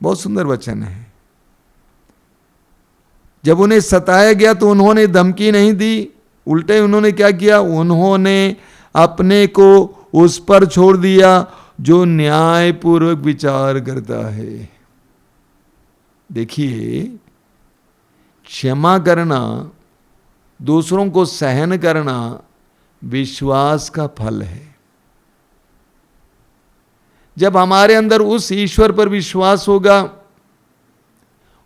बहुत सुंदर वचन है। जब उन्हें सताया गया तो उन्होंने धमकी नहीं दी, उल्टे उन्होंने क्या किया? उन्होंने अपने को उस पर छोड़ दिया जो न्यायपूर्वक विचार करता है। देखिए क्षमा करना, दूसरों को सहन करना विश्वास का फल है। जब हमारे अंदर उस ईश्वर पर विश्वास होगा,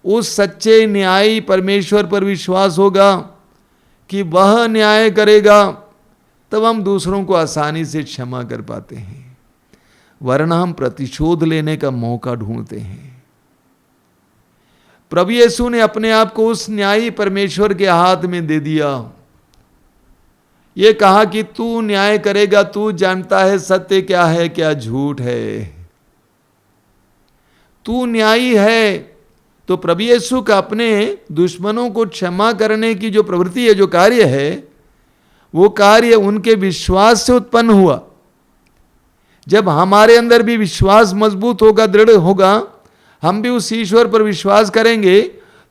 उस सच्चे न्यायी परमेश्वर पर विश्वास होगा कि वह न्याय करेगा, तब हम दूसरों को आसानी से क्षमा कर पाते हैं। वरना हम प्रतिशोध लेने का मौका ढूंढते हैं। प्रभु यीशु ने अपने आप को उस न्यायी परमेश्वर के हाथ में दे दिया। ये कहा कि तू न्याय करेगा, तू जानता है सत्य क्या है क्या झूठ है, तू न्यायी है। तो प्रभु यीशु का अपने दुश्मनों को क्षमा करने की जो प्रवृत्ति है, जो कार्य है, वो कार्य उनके विश्वास से उत्पन्न हुआ। जब हमारे अंदर भी विश्वास मजबूत होगा, दृढ़ होगा, हम भी उस ईश्वर पर विश्वास करेंगे,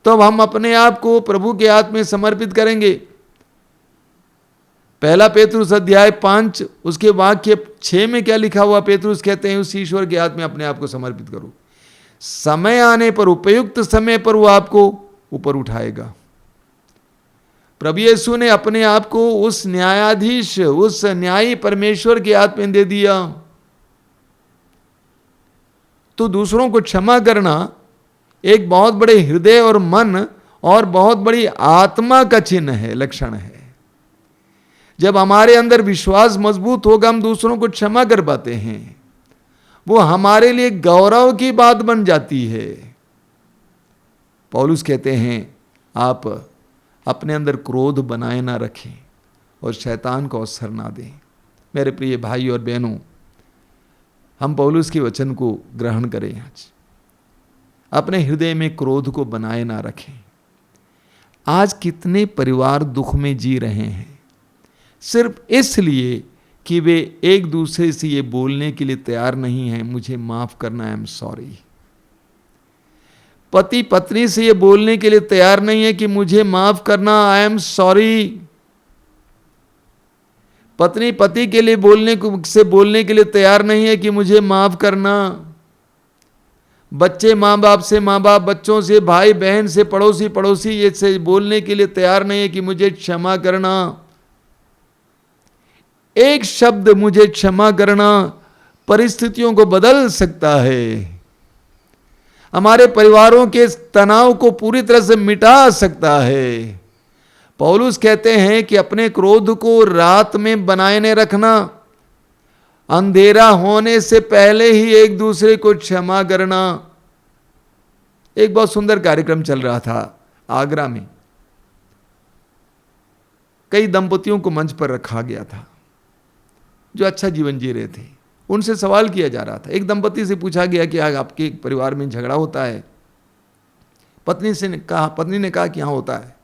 तो अब हम अपने आप को प्रभु के हाथ में समर्पित करेंगे। पहला पेतरुस अध्याय 5 उसके वाक्य 6 में क्या लिखा हुआ? पेतरुस कहते हैं उस ईश्वर के हाथ में अपने आप को समर्पित करो, समय आने पर, उपयुक्त समय पर वो आपको ऊपर उठाएगा। प्रभु यीशु ने अपने आप को उस न्यायाधीश, उस न्यायी परमेश्वर के हाथ में दे दिया। तो दूसरों को क्षमा करना एक बहुत बड़े हृदय और मन और बहुत बड़ी आत्मा का चिन्ह है, लक्षण है। जब हमारे अंदर विश्वास मजबूत होगा, हम दूसरों को क्षमा कर पाते हैं। वो हमारे लिए गौरव की बात बन जाती है। पौलुस कहते हैं आप अपने अंदर क्रोध बनाए ना रखें और शैतान को अवसर ना दें। मेरे प्रिय भाई और बहनों, हम पौलुस के वचन को ग्रहण करें। आज अपने हृदय में क्रोध को बनाए ना रखें। आज कितने परिवार दुख में जी रहे हैं सिर्फ इसलिए कि वे एक दूसरे से ये बोलने के लिए तैयार नहीं हैं, मुझे माफ करना, आई एम सॉरी। पति पत्नी से ये बोलने के लिए तैयार नहीं है कि मुझे माफ करना, आई एम सॉरी। पत्नी पति के लिए बोलने के लिए तैयार नहीं है कि मुझे माफ करना। बच्चे माँ बाप से, माँ बाप बच्चों से, भाई बहन से, पड़ोसी ये से बोलने के लिए तैयार नहीं है कि मुझे क्षमा करना। एक शब्द मुझे क्षमा करना परिस्थितियों को बदल सकता है, हमारे परिवारों के तनाव को पूरी तरह से मिटा सकता है। पौलुस कहते हैं कि अपने क्रोध को रात में बनाए न रखना, अंधेरा होने से पहले ही एक दूसरे को क्षमा करना। एक बहुत सुंदर कार्यक्रम चल रहा था आगरा में। कई दंपतियों को मंच पर रखा गया था जो अच्छा जीवन जी रहे थे। उनसे सवाल किया जा रहा था। एक दंपति से पूछा गया कि आपके परिवार में झगड़ा होता है? पत्नी ने कहा कि हाँ होता है,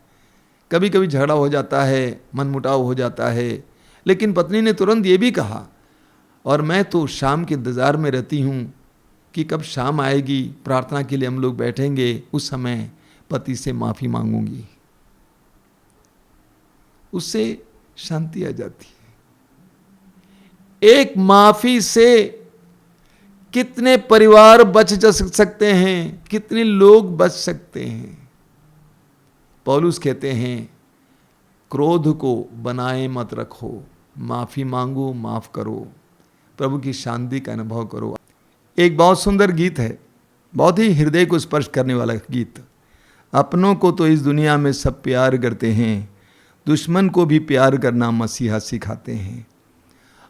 कभी कभी झगड़ा हो जाता है, मनमुटाव हो जाता है। लेकिन पत्नी ने तुरंत ये भी कहा, और मैं तो शाम के इंतज़ार में रहती हूँ कि कब शाम आएगी, प्रार्थना के लिए हम लोग बैठेंगे, उस समय पति से माफ़ी मांगूंगी। उससे शांति आ जाती है। एक माफी से कितने परिवार बच जा सकते हैं, कितने लोग बच सकते हैं। पौलुस कहते हैं क्रोध को बनाए मत रखो, माफी मांगो, माफ करो, प्रभु की शांति का अनुभव करो। एक बहुत सुंदर गीत है, बहुत ही हृदय को स्पर्श करने वाला गीत। अपनों को तो इस दुनिया में सब प्यार करते हैं, दुश्मन को भी प्यार करना मसीहा सिखाते हैं।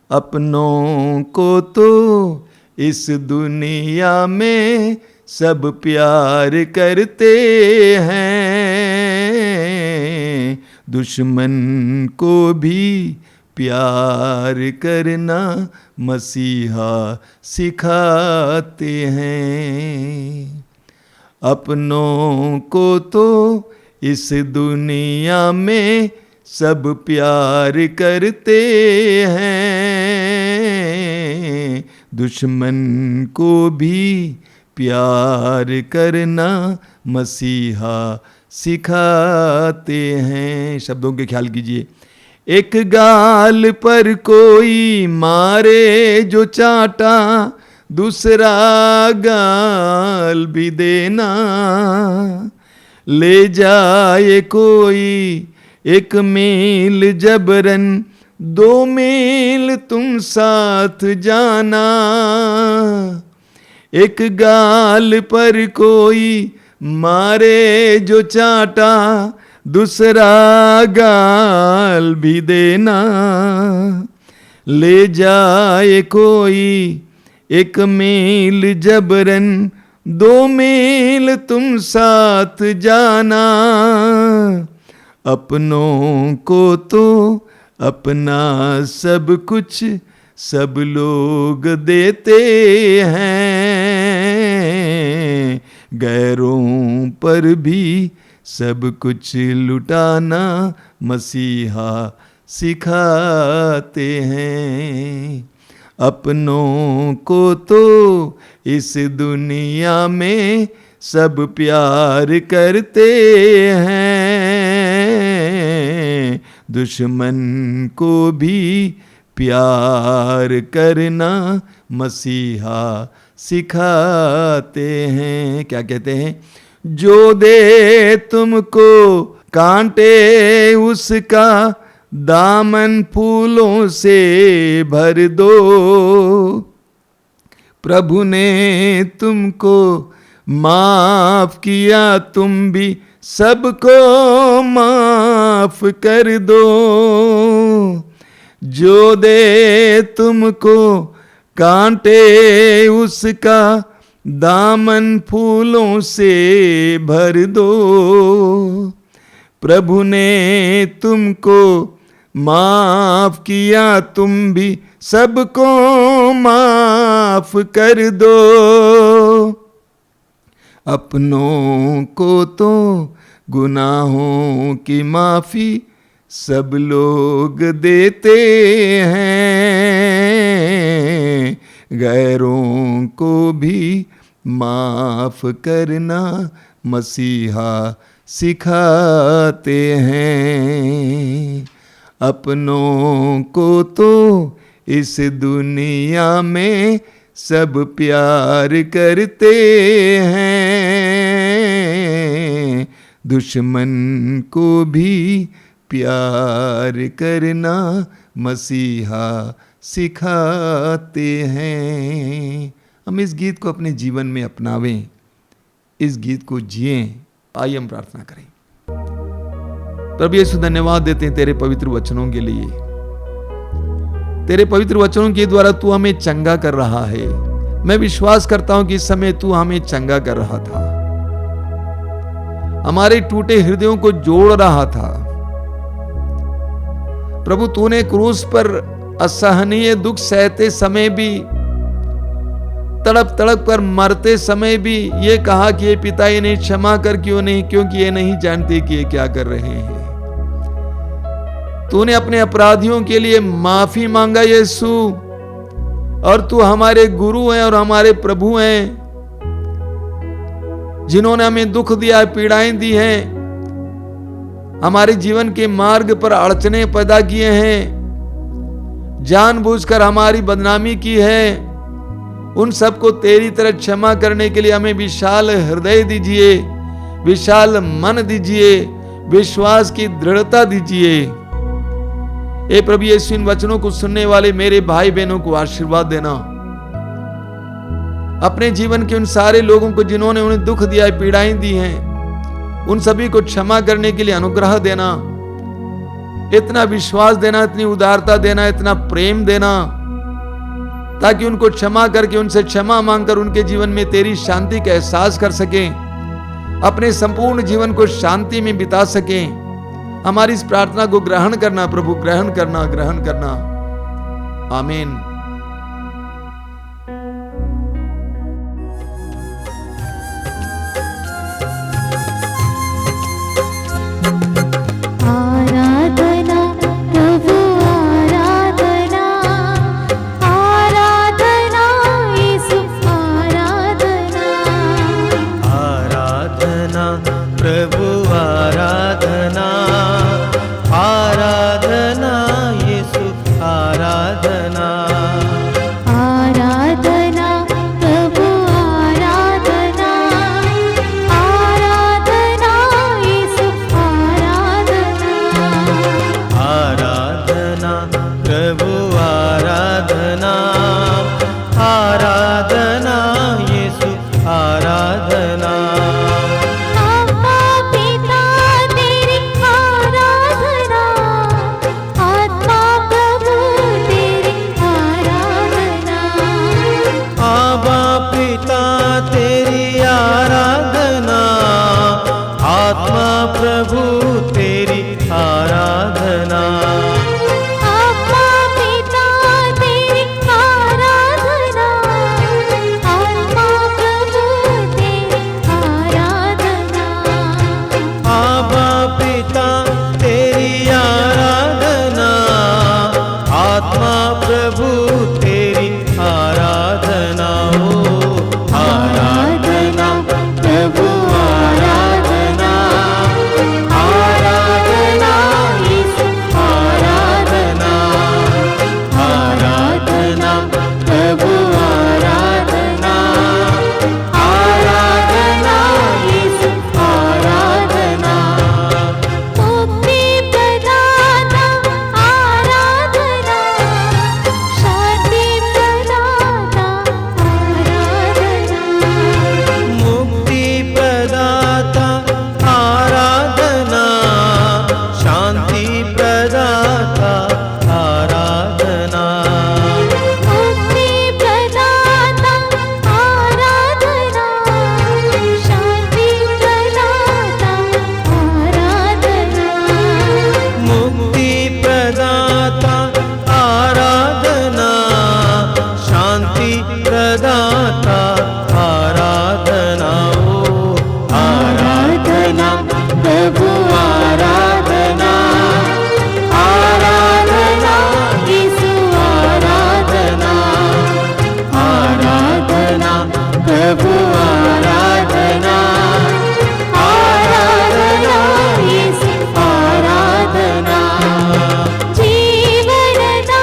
अपनों को तो इस दुनिया में सब प्यार करते हैं, दुश्मन को भी प्यार करना मसीहा सिखाते हैं। अपनों को तो इस दुनिया में सब प्यार करते हैं, दुश्मन को भी प्यार करना मसीहा सिखाते हैं। शब्दों के ख्याल कीजिए। एक गाल पर कोई मारे जो चाटा, दूसरा गाल भी देना, ले जाए कोई एक मील जबरन, 2 मील तुम साथ जाना। एक गाल पर कोई मारे जो चाटा, दूसरा गाल भी देना। ले जाए कोई एक मील जबरन, 2 मील तुम साथ जाना। अपनों को तो अपना सब कुछ सब लोग देते हैं, गैरों पर भी सब कुछ लुटाना मसीहा सिखाते हैं। अपनों को तो इस दुनिया में सब प्यार करते हैं, दुश्मन को भी प्यार करना मसीहा सिखाते हैं। क्या कहते हैं? जो दे तुमको कांटे उसका दामन फूलों से भर दो। प्रभु ने तुमको माफ किया, तुम भी सबको माफ कर दो। जो दे तुमको कांटे उसका दामन फूलों से भर दो। प्रभु ने तुमको माफ किया, तुम भी सबको माफ कर दो। अपनों को तो गुनाहों की माफी सब लोग देते हैं, गैरों को भी माफ करना मसीहा सिखाते हैं। अपनों को तो इस दुनिया में सब प्यार करते हैं, दुश्मन को भी प्यार करना मसीहा सिखाते हैं। हम इस गीत को अपने जीवन में अपनावें, इस गीत को जिएं। आइए हम प्रार्थना करें। प्रभु यीशु धन्यवाद देते हैं तेरे पवित्र वचनों के लिए। तेरे पवित्र वचनों के द्वारा तू हमें चंगा कर रहा है। मैं विश्वास करता हूं कि इस समय तू हमें चंगा कर रहा था, हमारे टूटे हृदयों को जोड़ रहा था। प्रभु तूने क्रूस पर असहनीय दुख सहते समय भी, तड़प तड़प कर मरते समय भी ये कहा कि ये पिता इन्हें क्षमा कर, क्यों नहीं, क्योंकि ये नहीं जानते कि ये क्या कर रहे हैं। तूने अपने अपराधियों के लिए माफी मांगा यीशु, और तू हमारे गुरु हैं और हमारे प्रभु हैं, जिन्होंने हमें दुख दिया, पीड़ाएं दी हैं, हमारे जीवन के मार्ग पर अड़चने पैदा किए हैं, जानबूझकर हमारी बदनामी की है। उन सबको तेरी तरह क्षमा करने के लिए हमें विशाल हृदय दीजिए, विशाल मन दीजिए, विश्वास की दृढ़ता दीजिए। ए प्रभु यीशु, इन वचनों को सुनने वाले मेरे भाई बहनों को आशीर्वाद देना। अपने जीवन के उन सारे लोगों को जिन्होंने उन्हें दुख दिया, पीड़ाएं दी हैं, उन सभी को क्षमा करने के लिए अनुग्रह देना, इतना विश्वास देना, इतनी उदारता देना, इतना प्रेम देना, ताकि उनको क्षमा करके, उनसे क्षमा मांगकर उनके जीवन में तेरी शांति का एहसास कर सकें, अपने संपूर्ण जीवन को शांति में बिता सकें। हमारी इस प्रार्थना को ग्रहण करना प्रभु, ग्रहण करना, ग्रहण करना। आमीन। आराधना प्रभु, आराधना, आराधना यीशु, आराधना, आराधना प्रभु, आराधना, आराधना यीशु, आराधना, तेरी आराधना, आत्मा प्रभु तेरी आराधना। आत्मा पिता तेरी आराधना, आत्मा प्रभु तेरी आराधना। आबा पिता तेरी आराधना, आत्मा प्रभु तेरी आराधना। ओ आराधना प्रभु आराधना, आराधना यीशु आराधना, आराधना प्रभु आराधना, आराधना यीशु आराधना। मुक्ति प्रदाता आराधना, शांति प्रदाता आराधना। मुक्ति प्रदाता आराधना, शांति प्रदाता आराधना। मुक्ति प्रदाता आराधना, शांति प्रदाता आराधना। मुक्ति प्रदाता आराधना, शांति प्रदाता आराधना। ओ आराधना प्रभु आराधना, आराधना यीशु आराधना, आराधना प्रभु आराधना, आराधना यीशु आराधना। जीवनदाता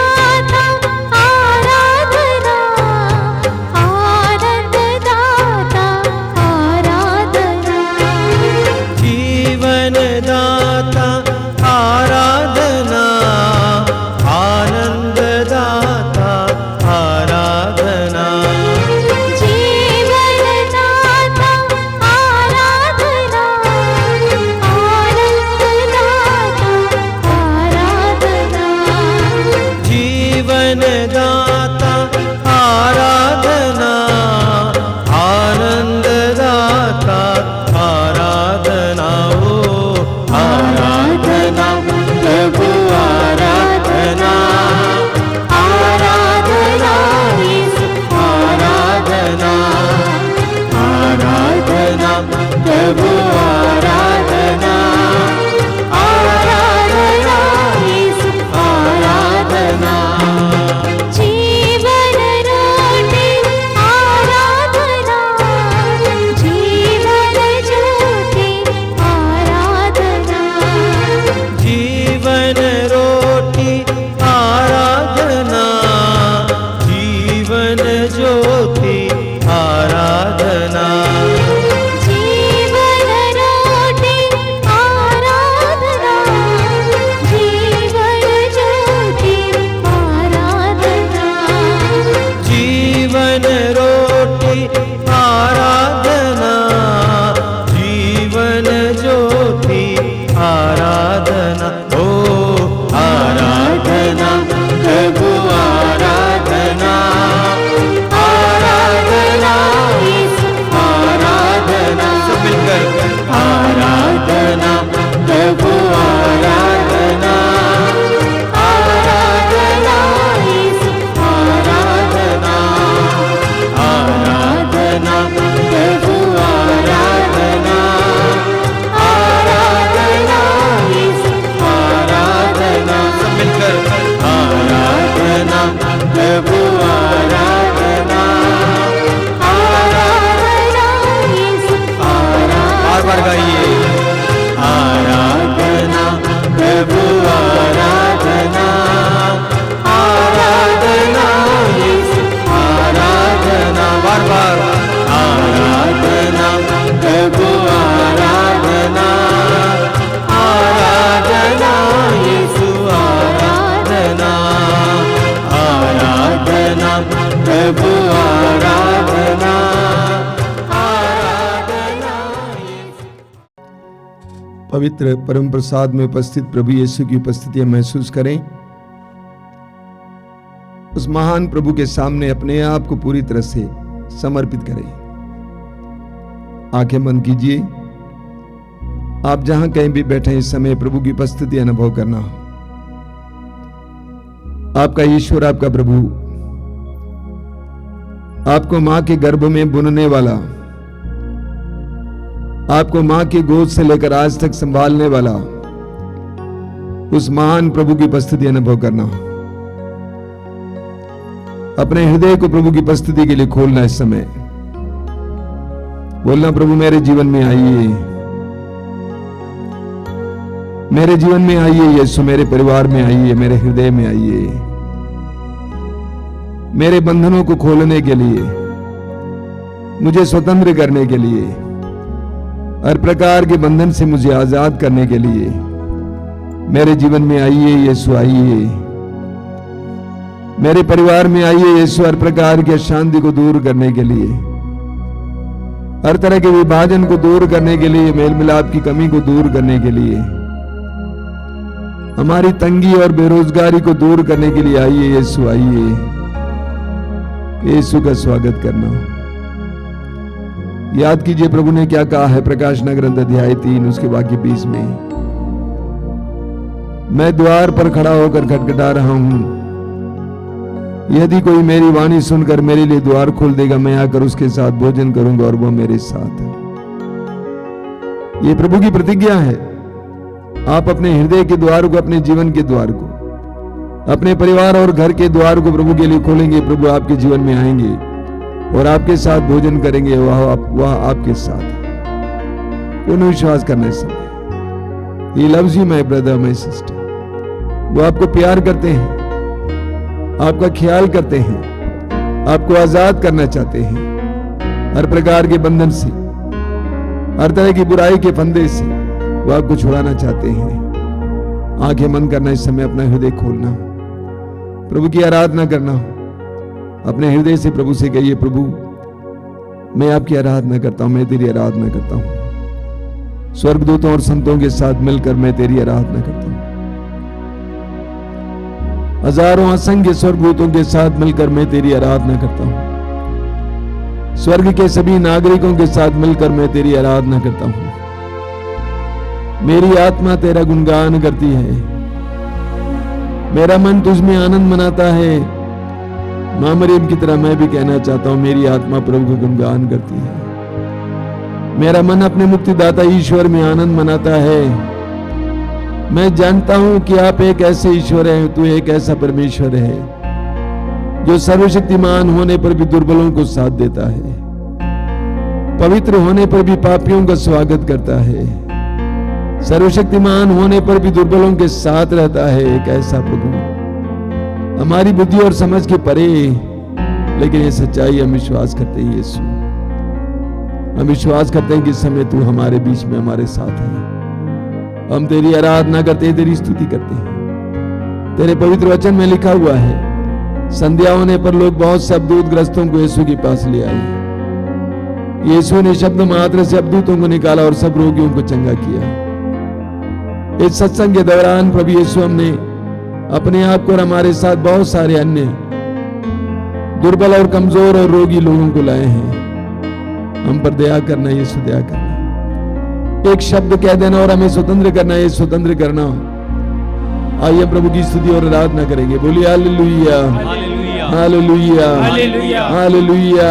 आराधना, आनंददाता आराधना। जीवनदाता आराधना, आनंददाता आराधना। जीवनदाता आराधना, आनंददाता आराधना। जीवनदाता आराधना, आनंददाता आराधना। ओ आराधना प्रभु आराधना, आराधना यीशु आराधना, आराधना प्रभु आराधना, आराधना यीशु आराधना। जीवन रोटी आराधना, जीवन ज्योति आराधना। जीवन रोटी आराधना, जीवन ज्योति आराधना। जीवन रोटी आराधना, जीवन ज्योति आराधना। जीवन रोटी आराधना, जीवन ज्योति आराधना। ओ आराधना प्रभु आराधना, आराधना यीशु आराधना। सब मिलकर आराधना प्रभु आराधना, आराधना यीशु आराधना, आराधना प्रभु आराधना, आराधना यीशु आराधना। सब मिलकर आराधना प्रभु आराधना, आराधना यीशु बार बार गाइए। आराधना प्रभु आराधना, आराधना यीशु आराधना। बार बार आराधना प्रभु आराधना, आराधना यीशु आराधना, आराधना प्रभु आराधना, आराधना यीशु। पवित्र परम प्रसाद में उपस्थित प्रभु यीशु की उपस्थिति महसूस करें। उस महान प्रभु के सामने अपने आप को पूरी तरह से समर्पित करें। आंखें बंद कीजिए। आप जहां कहीं भी बैठे इस समय प्रभु की उपस्थिति अनुभव करना। आपका ईश्वर, आपका प्रभु, आपको मां के गर्भ में बुनने वाला, आपको मां की गोद से लेकर आज तक संभालने वाला उस महान प्रभु की उपस्थिति अनुभव करना। अपने हृदय को प्रभु की उपस्थिति के लिए खोलना। इस समय बोलना, प्रभु मेरे जीवन में आइए, मेरे जीवन में आइए यीशु, मेरे परिवार में आइए, मेरे हृदय में आइए, मेरे बंधनों को खोलने के लिए, मुझे स्वतंत्र करने के लिए, हर प्रकार के बंधन से मुझे आजाद करने के लिए मेरे जीवन में आइए यीशु, आइए मेरे परिवार में आइए यीशु, हर प्रकार की अशांति को दूर करने के लिए, हर तरह के विभाजन को दूर करने के लिए, मेल मिलाप की कमी को दूर करने के लिए, हमारी तंगी और बेरोजगारी को दूर करने के लिए आइए यीशु, आइए। यीशु का स्वागत करना। याद कीजिए प्रभु ने क्या कहा है प्रकाशना ग्रंथ अध्याय 3 उसके वाक्य 20 में, मैं द्वार पर खड़ा होकर खटखटा रहा हूं, यदि कोई मेरी वाणी सुनकर मेरे लिए द्वार खोल देगा, मैं आकर उसके साथ भोजन करूंगा और वह मेरे साथ। ये प्रभु की प्रतिज्ञा है। आप अपने हृदय के द्वार को, अपने जीवन के द्वार को, अपने परिवार और घर के द्वार को प्रभु के लिए खोलेंगे, प्रभु आपके जीवन में आएंगे और आपके साथ भोजन करेंगे। वह आपके साथ पूर्ण विश्वास करने समय He loves you, my brother, my sister। वो आपको प्यार करते हैं, आपका ख्याल करते हैं, आपको आजाद करना चाहते हैं हर प्रकार के बंधन से, हर तरह की बुराई के फंदे से वो आपको छुड़ाना चाहते हैं। आंखें बंद करना, इस समय अपना हृदय खोलना, प्रभु की आराधना करना। अपने हृदय से प्रभु से कहिए, प्रभु मैं आपकी आराधना करता हूं, मैं तेरी आराधना करता हूं। स्वर्गदूतों और संतों के साथ मिलकर मैं तेरी आराधना करता हूं। हजारों असंख्य स्वर्गदूतों के साथ मिलकर मैं तेरी आराधना करता हूं। स्वर्ग के सभी नागरिकों के साथ मिलकर मैं तेरी आराधना करता हूं। मेरी आत्मा तेरा गुणगान करती है, मेरा मन तुझ में आनंद मनाता है। मां मरियम की तरह मैं भी कहना चाहता हूं, मेरी आत्मा प्रभु का गुणगान करती है। मेरा मन अपने मुक्तिदाता ईश्वर में आनंद मनाता है। मैं जानता हूं कि आप एक ऐसे ईश्वर हैं, तू एक ऐसा परमेश्वर है जो सर्वशक्तिमान होने पर भी दुर्बलों को साथ देता है, पवित्र होने पर भी पापियों का स्वागत करता है, सर्वशक्तिमान होने पर भी दुर्बलों के साथ रहता है। एक ऐसा प्रभु हमारी बुद्धि और समझ के परे, लेकिन ये सच्चाई हम विश्वास करते हैं यीशु। हम विश्वास करते हैं कि इस समय तू हमारे बीच में हमारे साथ है। हम तेरी आराधना करते हैं, तेरी स्तुति करते हैं। तेरे पवित्र वचन में लिखा हुआ है, संध्या होने पर लोग बहुत से अबदूत ग्रस्तों को यीशु के पास ले आए। यीशु ने शब्द मात्र से अबदूतों को निकाला और सब रोगियों को चंगा किया। इस सत्संग के दौरान प्रभु यीशु हमने अपने आप को और हमारे साथ बहुत सारे अन्य दुर्बल और कमजोर और रोगी लोगों को लाए हैं। हम पर दया करना यीशु, दया करना। एक शब्द कह देना और हमें स्वतंत्र करना, ये स्वतंत्र करना। आइए प्रभु की स्तुति और आराधना करेंगे। बोलिए hallelujah, hallelujah, hallelujah, hallelujah,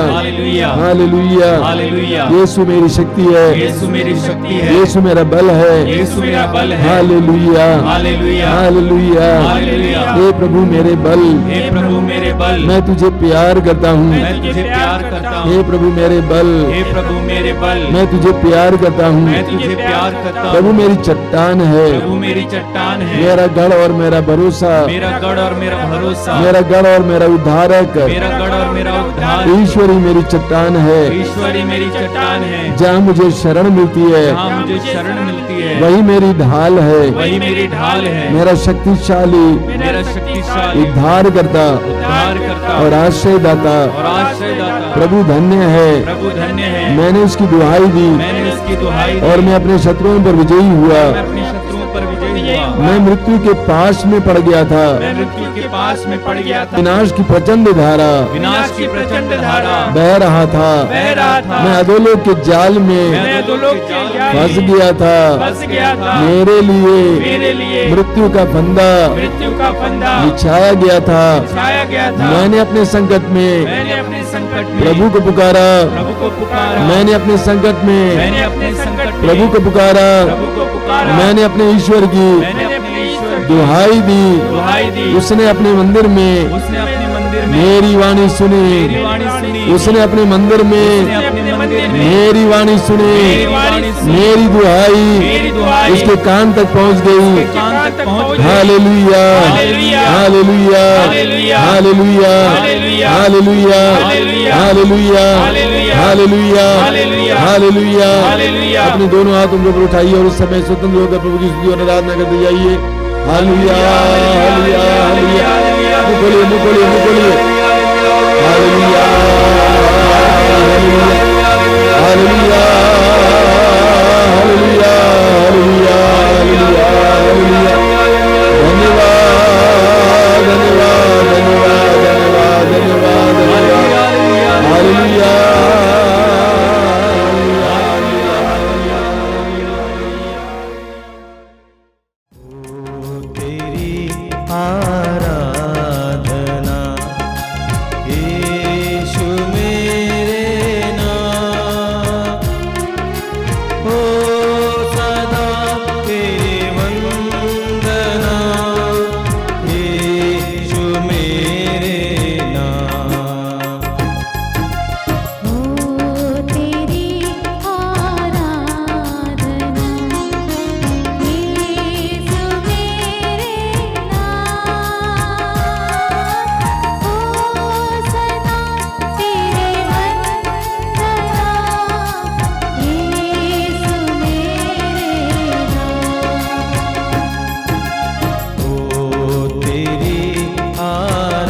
hallelujah, hallelujah. Yeshu मेरी शक्ति है, यीशु मेरी शक्ति है, यीशु मेरा बल है, यीशु मेरा बल है। Hallelujah, hallelujah, hallelujah, hallelujah. हे प्रभु मेरे बल, हे प्रभु मेरे बल, मैं तुझे प्यार करता हूँ। मैं तुझे प्यार करता हूँ। हे प्रभु मेरे बल, हे प्रभु मेरे बल, मैं तुझे प्यार करता हूँ। मैं तुझे प्यार करता हूँ। प्रभु मेरी चट्टान है, प्रभु मेरी चट्टान है, मेरा गढ़ और मेरा भरोसा, मेरा गढ़ और मेरा भरोसा, मेरा गढ़ और मेरा उद्धारक, मेरा गढ़ और मेरा उद्धार। ईश्वरी मेरी चट्टान है, ईश्वरी मेरी चट्टान है, जहाँ मुझे शरण मिलती है, जहाँ मुझे शरण मिलती है, वही मेरी ढाल है, वही मेरी ढाल है। मेरा शक्तिशाली मेरा शक्तिशाली उद्धार करता उद्धार करता और आश्रयदाता और आश्रयदाता प्रभु धन्य है। प्रभु धन्य है। मैंने उसकी दुहाई दी मैंने उसकी दुहाई दी और मैं अपने शत्रुओं पर विजयी हुआ। मैं अपने शत्रुओं पर विजयी हुआ। मैं मृत्यु के पास में पड़ गया था, मैं मृत्यु के पास में पड़ गया था। विनाश की प्रचंड धारा विनाश की प्रचंड धारा बह रहा था, बह रहा था। मैं अधोलोक के जाल में मैं अधोलोक के जाल फंस में गया था। फंस गया था। मेरे मेरे लिए मृत्यु का फंदा मृत्यु का फंदा बिछाया गया था। छाया गया था। मैंने अपने संकट में मैंने अपने संकट में प्रभु को पुकारा, प्रभु को पुकारा। मैंने अपने संकट में मैंने अपने संकट में प्रभु को पुकारा, प्रभु को पुकारा। मैंने अपने ईश्वर की मैंने अपने ईश्वर की दुहाई दी। दुहाई दी। उसने अपने मंदिर में उसने अपने मंदिर में मेरी वाणी सुनी। मेरी वाणी सुनी। उसने अपने मंदिर में उसने अपने मंदिर में मेरी वाणी सुनी। मेरी वाणी सुनी। मेरी दुहाई मेरी दुहाई उसके कान तक पहुंच गई। कान तक पहुंच गई। Hallelujah, hallelujah, hallelujah, hallelujah, hallelujah, hallelujah, hallelujah, hallelujah, hallelujah, hallelujah, hallelujah, hallelujah, hallelujah. Hallelujah. अपने दोनों हाथ उनके ऊपर उठाइए और उस समय स्वतंत्र होकर प्रभु की स्तुति और आराधना करते जाइए। Hallelujah, hallelujah, hallelujah. मुँह खोलिए, मुँह खोलिए, मुँह खोलिए। Hallelujah, hallelujah, hallelujah, hallelujah, hallelujah, hallelujah, hallelujah. धन्यवाद, धन्यवाद, धन्यवाद, धन्यवाद, धन्यवाद, हालेलुया। तेरी आराधना यीशु मेरे नाम, हो सदा तेरी वंदना यीशु मेरे नाम। हो तेरी आराधना यीशु मेरे नाम, हो सदा तेरे वंदना यीशु मेरे नाम। ओ तेरी आराधना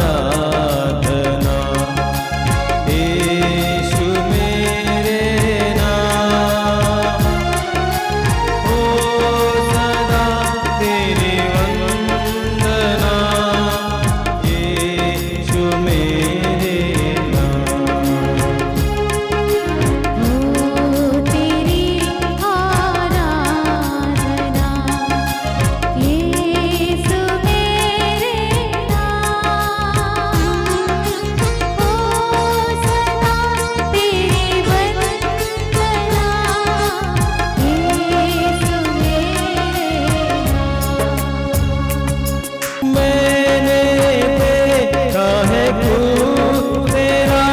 यीशु मेरे नाम, ओ सदा तेरी वंदना यीशु मेरे नाम। हो तेरी आराधना यीशु मेरे नाम, हो सदा तेरी वंदना यीशु मेरे नाम। मैंने देखा है क्रूस तेरा,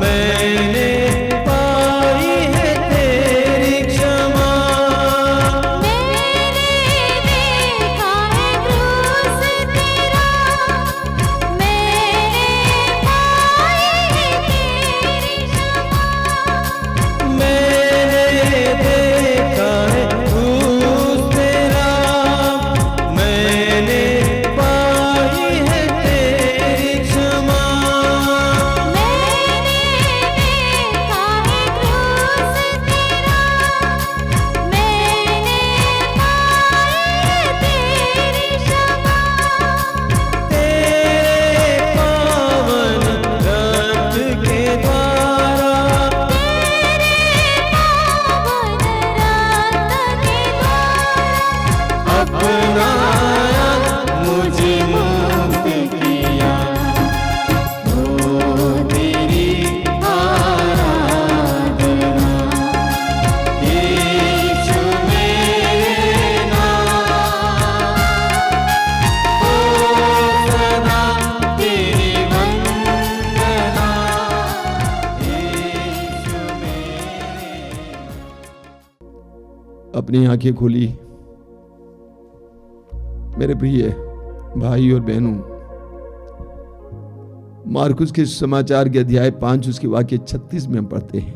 मैंने पाई है तेरी क्षमा। मैंने देखा है क्रूस तेरा, मैंने पाई है तेरी क्षमा। मैंने देखा है क्रूस तेरा, मैंने पाई है तेरी क्षमा। मैंने देखा है क्रूस तेरा, मैंने पाई तेरी क्षमा। तेरे पावन रक्त के द्वारा, पावन रक्त के द्वारा अपनाया मुझे मुक्त किया। ओ तेरी आराधना यीशु मेरे नाम, ओ सदा तेरी वंदना यीशु मेरे। अपनी आंखें खोली मेरे प्रिय भाई और बहनों। मार्कुस के समाचार के अध्याय 5 उसके वाक्य 36 में हम पढ़ते हैं,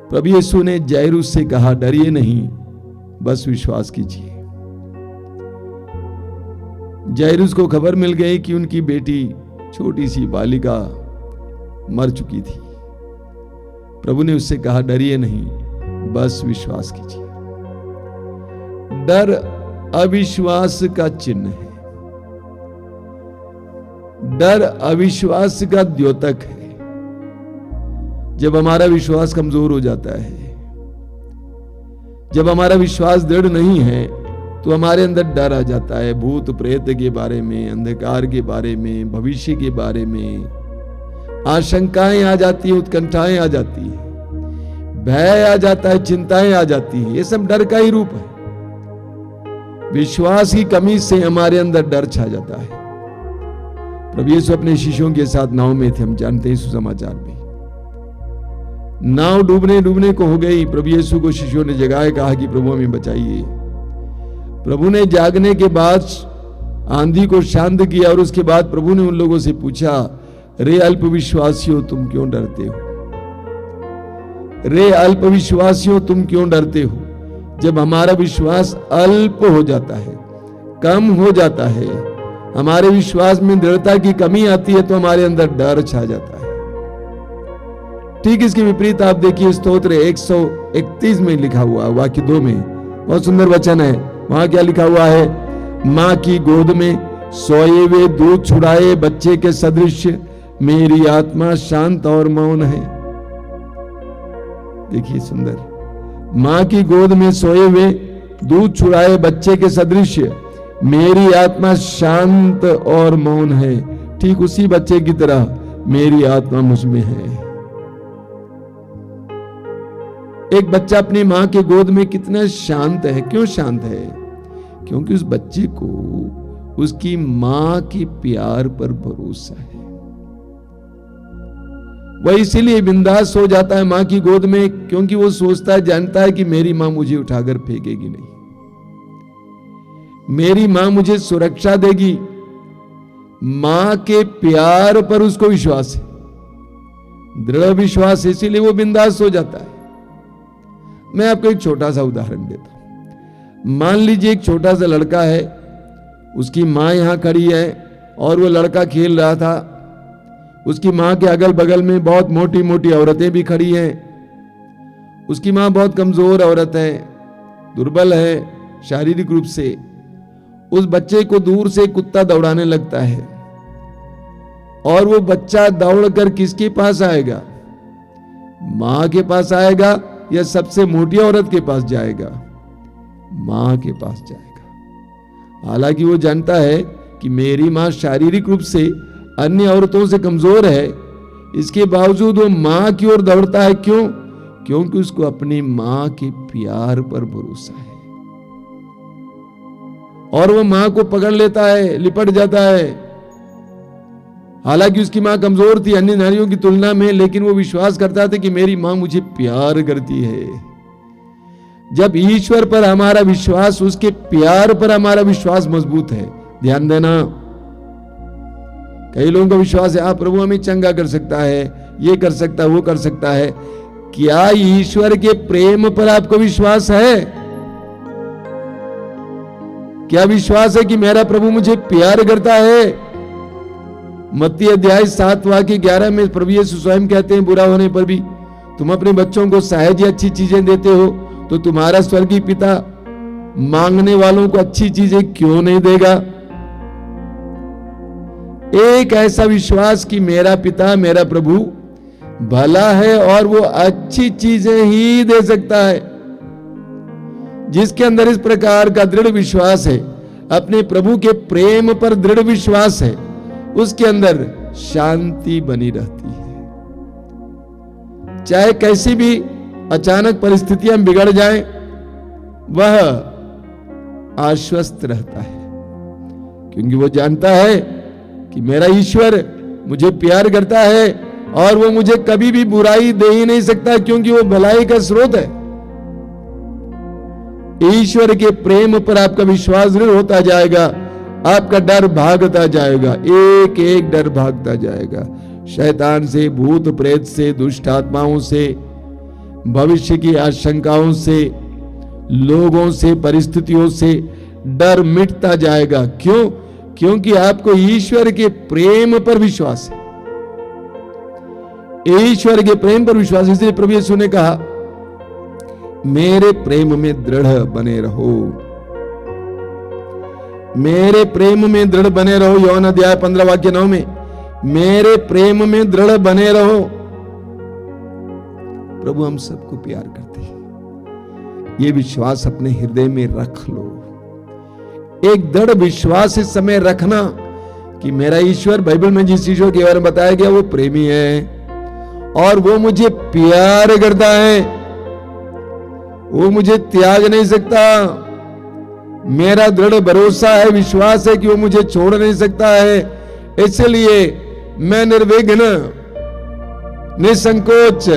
प्रभु यीशु ने जायरूस से कहा, डरिए नहीं, बस विश्वास कीजिए। जायरूस को खबर मिल गई कि उनकी बेटी छोटी सी बालिका मर चुकी थी। प्रभु ने उससे कहा, डरिए नहीं, बस विश्वास कीजिए। डर अविश्वास का चिन्ह है। डर अविश्वास का द्योतक है। जब हमारा विश्वास कमजोर हो जाता है, जब हमारा विश्वास दृढ़ नहीं है, तो हमारे अंदर डर आ जाता है। भूत प्रेत के बारे में, अंधकार के बारे में, भविष्य के बारे में आशंकाएं आ जाती है, उत्कंठाएं आ जाती है, भय आ जाता है, चिंताएं आ जाती है। ये सब डर का ही रूप है। विश्वास की कमी से हमारे अंदर डर छा जाता है। प्रभु यीशु अपने शिष्यों के साथ नाव में थे, हम जानते हैं सुसमाचार में। नाव डूबने को हो गई। प्रभु यीशु को शिष्यों ने जगाया, कहा कि प्रभु हमें बचाइए। प्रभु ने जागने के बाद आंधी को शांत किया और उसके बाद प्रभु ने उन लोगों से पूछा, रे अल्पविश्वासियों तुम क्यों डरते हो? रे अल्पविश्वासियों तुम क्यों डरते हो? जब हमारा विश्वास अल्प हो जाता है, कम हो जाता है, हमारे विश्वास में दृढ़ता की कमी आती है, तो हमारे अंदर डर छा जाता है। ठीक इसके विपरीत आप देखिए स्तोत्र 131 में लिखा हुआ वाक्य 2 में बहुत सुंदर वचन है। वहां क्या लिखा हुआ है? मां की गोद में सोए हुए दूध छुड़ाए बच्चे के सदृश मेरी आत्मा शांत और मौन है। देखिए सुंदर, मां की गोद में सोए हुए दूध छुड़ाए बच्चे के सदृश मेरी आत्मा शांत और मौन है। ठीक उसी बच्चे की तरह मेरी आत्मा मुझ में है। एक बच्चा अपनी मां के गोद में कितना शांत है। क्यों शांत है? क्योंकि उस बच्चे को उसकी मां के प्यार पर भरोसा है। वह इसीलिए बिंदास हो जाता है मां की गोद में, क्योंकि वो सोचता है, जानता है कि मेरी मां मुझे उठाकर फेंकेगी नहीं, मेरी मां मुझे सुरक्षा देगी। मां के प्यार पर उसको विश्वास है, दृढ़ विश्वास, इसीलिए वो बिंदास हो जाता है। मैं आपको एक छोटा सा उदाहरण देता हूं। मान लीजिए एक छोटा सा लड़का है, उसकी मां यहां खड़ी है और वो लड़का खेल रहा था। उसकी मां के अगल बगल में बहुत मोटी मोटी औरतें भी खड़ी हैं। उसकी मां बहुत कमजोर औरत है, दुर्बल है शारीरिक रूप से। उस बच्चे को दूर से कुत्ता दौड़ाने लगता है और वो बच्चा दौड़कर किसके पास आएगा? मां के पास आएगा या सबसे मोटी औरत के पास जाएगा? मां के पास जाएगा। हालांकि वो जानता है कि मेरी मां शारीरिक रूप से अन्य औरतों से कमजोर है, इसके बावजूद वो मां की ओर दौड़ता है। क्यों? क्योंकि उसको अपनी मां के प्यार पर भरोसा है और वो मां को पकड़ लेता है, लिपट जाता है। हालांकि उसकी मां कमजोर थी अन्य नारियों की तुलना में, लेकिन वो विश्वास करता था कि मेरी मां मुझे प्यार करती है। जब ईश्वर पर हमारा विश्वास, उसके प्यार पर हमारा विश्वास मजबूत है, ध्यान देना, कई लोगों का विश्वास है, प्रभु हमें चंगा कर सकता है, ये कर सकता है, वो कर सकता है। क्या ईश्वर के प्रेम पर आपको विश्वास है? क्या विश्वास है कि मेरा प्रभु मुझे प्यार करता है? मत्ती अध्याय 7 वाक्य 11 में प्रभु यीशु स्वयं कहते हैं, बुरा होने पर भी तुम अपने बच्चों को सहज अच्छी चीजें देते हो, तो तुम्हारा स्वर्गीय पिता मांगने वालों को अच्छी चीजें क्यों नहीं देगा? एक ऐसा विश्वास कि मेरा पिता, मेरा प्रभु भला है और वो अच्छी चीजें ही दे सकता है। जिसके अंदर इस प्रकार का दृढ़ विश्वास है, अपने प्रभु के प्रेम पर दृढ़ विश्वास है, उसके अंदर शांति बनी रहती है। चाहे कैसी भी अचानक परिस्थितियां बिगड़ जाएं, वह आश्वस्त रहता है, क्योंकि वो जानता है कि मेरा ईश्वर मुझे प्यार करता है और वो मुझे कभी भी बुराई दे ही नहीं सकता, क्योंकि वो भलाई का स्रोत है। ईश्वर के प्रेम पर आपका विश्वास दृढ़ होता जाएगा, आपका डर भागता जाएगा, एक एक डर भागता जाएगा। शैतान से, भूत प्रेत से, दुष्ट आत्माओं से, भविष्य की आशंकाओं से, लोगों से, परिस्थितियों से डर मिटता जाएगा। क्यों? क्योंकि आपको ईश्वर के प्रेम पर विश्वास है। ईश्वर के प्रेम पर विश्वास, इसलिए प्रभु यीशु ने कहा, मेरे प्रेम में दृढ़ बने रहो। मेरे प्रेम में दृढ़ बने रहो। यौन अध्याय 15 वाक्य 9 में, मेरे प्रेम में दृढ़ बने रहो। प्रभु हम सबको प्यार करते हैं, ये विश्वास अपने हृदय में रख लो। एक दृढ़ विश्वास इस समय रखना कि मेरा ईश्वर, बाइबल में जिस ईश्वर के बारे में बताया गया, वो प्रेमी है और वो मुझे प्यार करता है, वो मुझे त्याग नहीं सकता। मेरा दृढ़ भरोसा है, विश्वास है कि वो मुझे छोड़ नहीं सकता है। इसलिए मैं निर्विघ्न, निसंकोच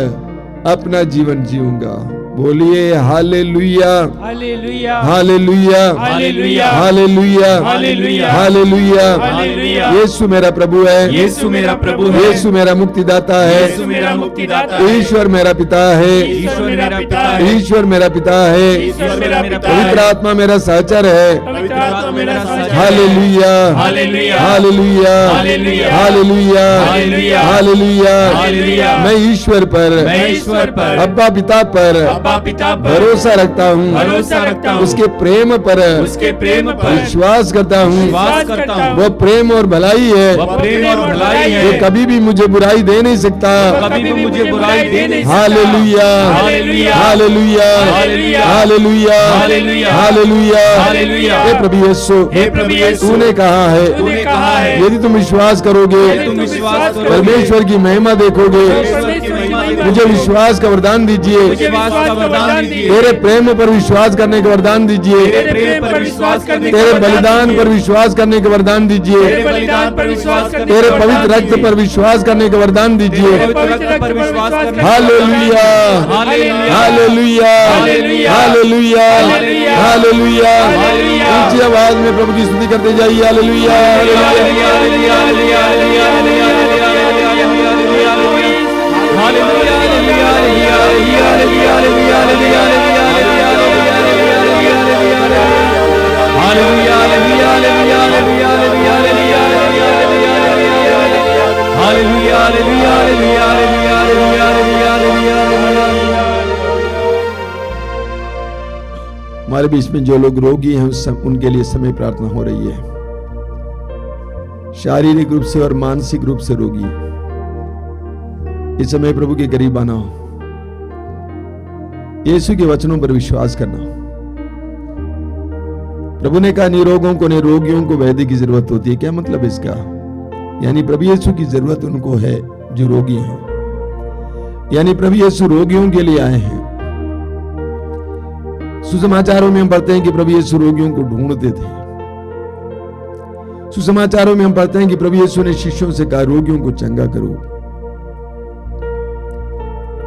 अपना जीवन जीऊंगा। बोलिए hallelujah, hallelujah, hallelujah, hallelujah, hallelujah, hallelujah, hallelujah. Hallelujah. Yeshu मेरा प्रभु है, यीशु मेरा प्रभु है, यीशु मेरा मुक्तिदाता है, यीशु मेरा मुक्तिदाता है, ईश्वर मेरा पिता है, ईश्वर मेरा पिता है, ईश्वर मेरा पिता है, ईश्वर मेरा पिता है, पवित्र आत्मा मेरा सहचर है। पवित्र आत्मा मेरा साझा है। Hallelujah, hallelujah, hallelujah, hallelujah, hallelujah, hallelujah, hallelujah. Hallelujah. मैं ईश्वर पर, मैं ईश्वर पर, अब्बा पिता पर अब्बा पिता पर भरोसा रखता हूँ, भरोसा रखता हूँ, उसके प्रेम पर उसके प्रेम पर विश्वास करता हूँ। विश्वास करता हूँ। वो प्रेम और भलाई है, वह प्रेम और भलाई है, वो कभी भी मुझे बुराई दे नहीं सकता। कभी भी मुझे बुराई दे नहीं सकता। Hallelujah, hallelujah, hallelujah, hallelujah, hallelujah, hallelujah, hallelujah. Hallelujah. हे प्रभु यीशु, हे प्रभु यीशु, तूने कहा है, तूने कहा है, यदि तुम विश्वास करोगे, यदि तुम विश्वास करोगे, परमेश्वर की महिमा देखोगे। परमेश्वर की महिमा देखोगे। मुझे विश्वास का वरदान दीजिए, मुझे विश्वास का वरदान दीजिए, तेरे प्रेम पर विश्वास करने का वरदान दीजिए, तेरे प्रेम पर विश्वास करने का तेरे वरदान बलिदान दीजिए, पर विश्वास करने का वरदान दीजिए, तेरे बलिदान पर विश्वास करने तेरे का पवित्र वरदान रक्त दीजिए, पर विश्वास करने का वरदान दीजिए। तेरे पवित्र रक्त पर विश्वास करने का hallelujah, hallelujah, hallelujah, hallelujah, hallelujah, hallelujah, hallelujah. Hallelujah. ऊंची आवाज में प्रभु की स्तुति करते जाइए। Hallelujah, hallelujah. Hallelujah, hallelujah, hallelujah, hallelujah, hallelujah, hallelujah, hallelujah, हमारे बीच में जो लोग रोगी हैं उनके लिए समय प्रार्थना हो रही है। शारीरिक रूप से और मानसिक रूप से रोगी, इस समय प्रभु के करीब आना, यीशु के वचनों पर विश्वास करना। प्रभु ने कहा निरोगों को, निरोगियों को वैद्य की जरूरत होती है। क्या मतलब इसका? यानी प्रभु यीशु की जरूरत उनको है जो रोगी हैं, यानी प्रभु यीशु रोगियों के लिए आए हैं। सुसमाचारों में हम पढ़ते हैं कि प्रभु यीशु रोगियों को ढूंढते थे। सुसमाचारों में हम पढ़ते हैं कि प्रभु यीशु ने शिष्यों से कहा रोगियों को चंगा करो।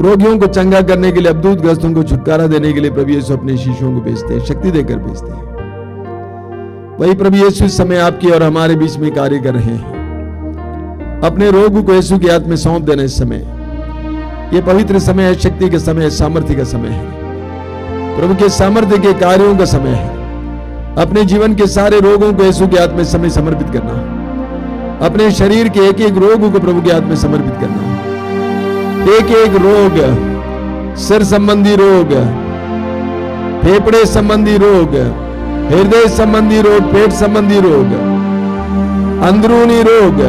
रोगियों को चंगा करने के लिए, अबदूत ग्रस्तों को छुटकारा देने के लिए प्रभु यीशु अपने शिष्यों को भेजते हैं, शक्ति देकर भेजते हैं। वही प्रभु यीशु इस समय आपके और हमारे बीच में कार्य कर रहे हैं। अपने रोग को यीशु के हाथ में सौंप देना। इस समय यह पवित्र समय है, शक्ति का समय है, सामर्थ्य का समय है, प्रभु के सामर्थ्य के कार्यों का समय है। अपने जीवन के सारे रोगों को यीशु के हाथ में समय समर्पित करना। अपने शरीर के एक एक रोग को प्रभु के हाथ में समर्पित करना। एक एक रोग, सिर संबंधी रोग, फेफड़े संबंधी रोग, हृदय संबंधी रोग, पेट संबंधी रोग, अंदरूनी रोग,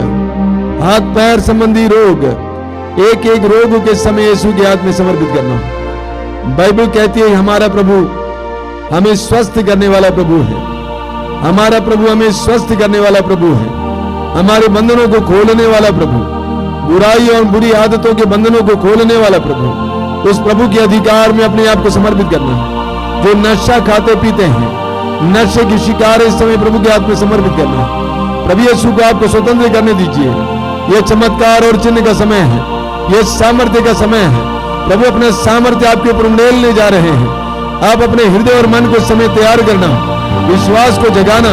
हाथ पैर संबंधी रोग, एक एक रोग के समय यीशु के हाथ में समर्पित करना। बाइबल कहती है हमारा प्रभु हमें स्वस्थ करने वाला प्रभु है। हमारा प्रभु हमें स्वस्थ करने वाला प्रभु है। हमारे बंधनों को खोलने वाला प्रभु, बुराई और बुरी आदतों के बंधनों को खोलने वाला प्रभु। उस प्रभु के अधिकार में अपने आप को समर्पित करना। जो नशा खाते पीते हैं, नशे की शिकार इस समय प्रभु के हाथ में समर्पित करना। प्रभु यीशु को आपको स्वतंत्र करने दीजिए। यह चमत्कार और चिन्ह का समय है, यह सामर्थ्य का समय है। प्रभु अपने सामर्थ्य आपके ऊपर उंडेलने जा रहे हैं। आप अपने हृदय और मन को समय तैयार करना, विश्वास को जगाना,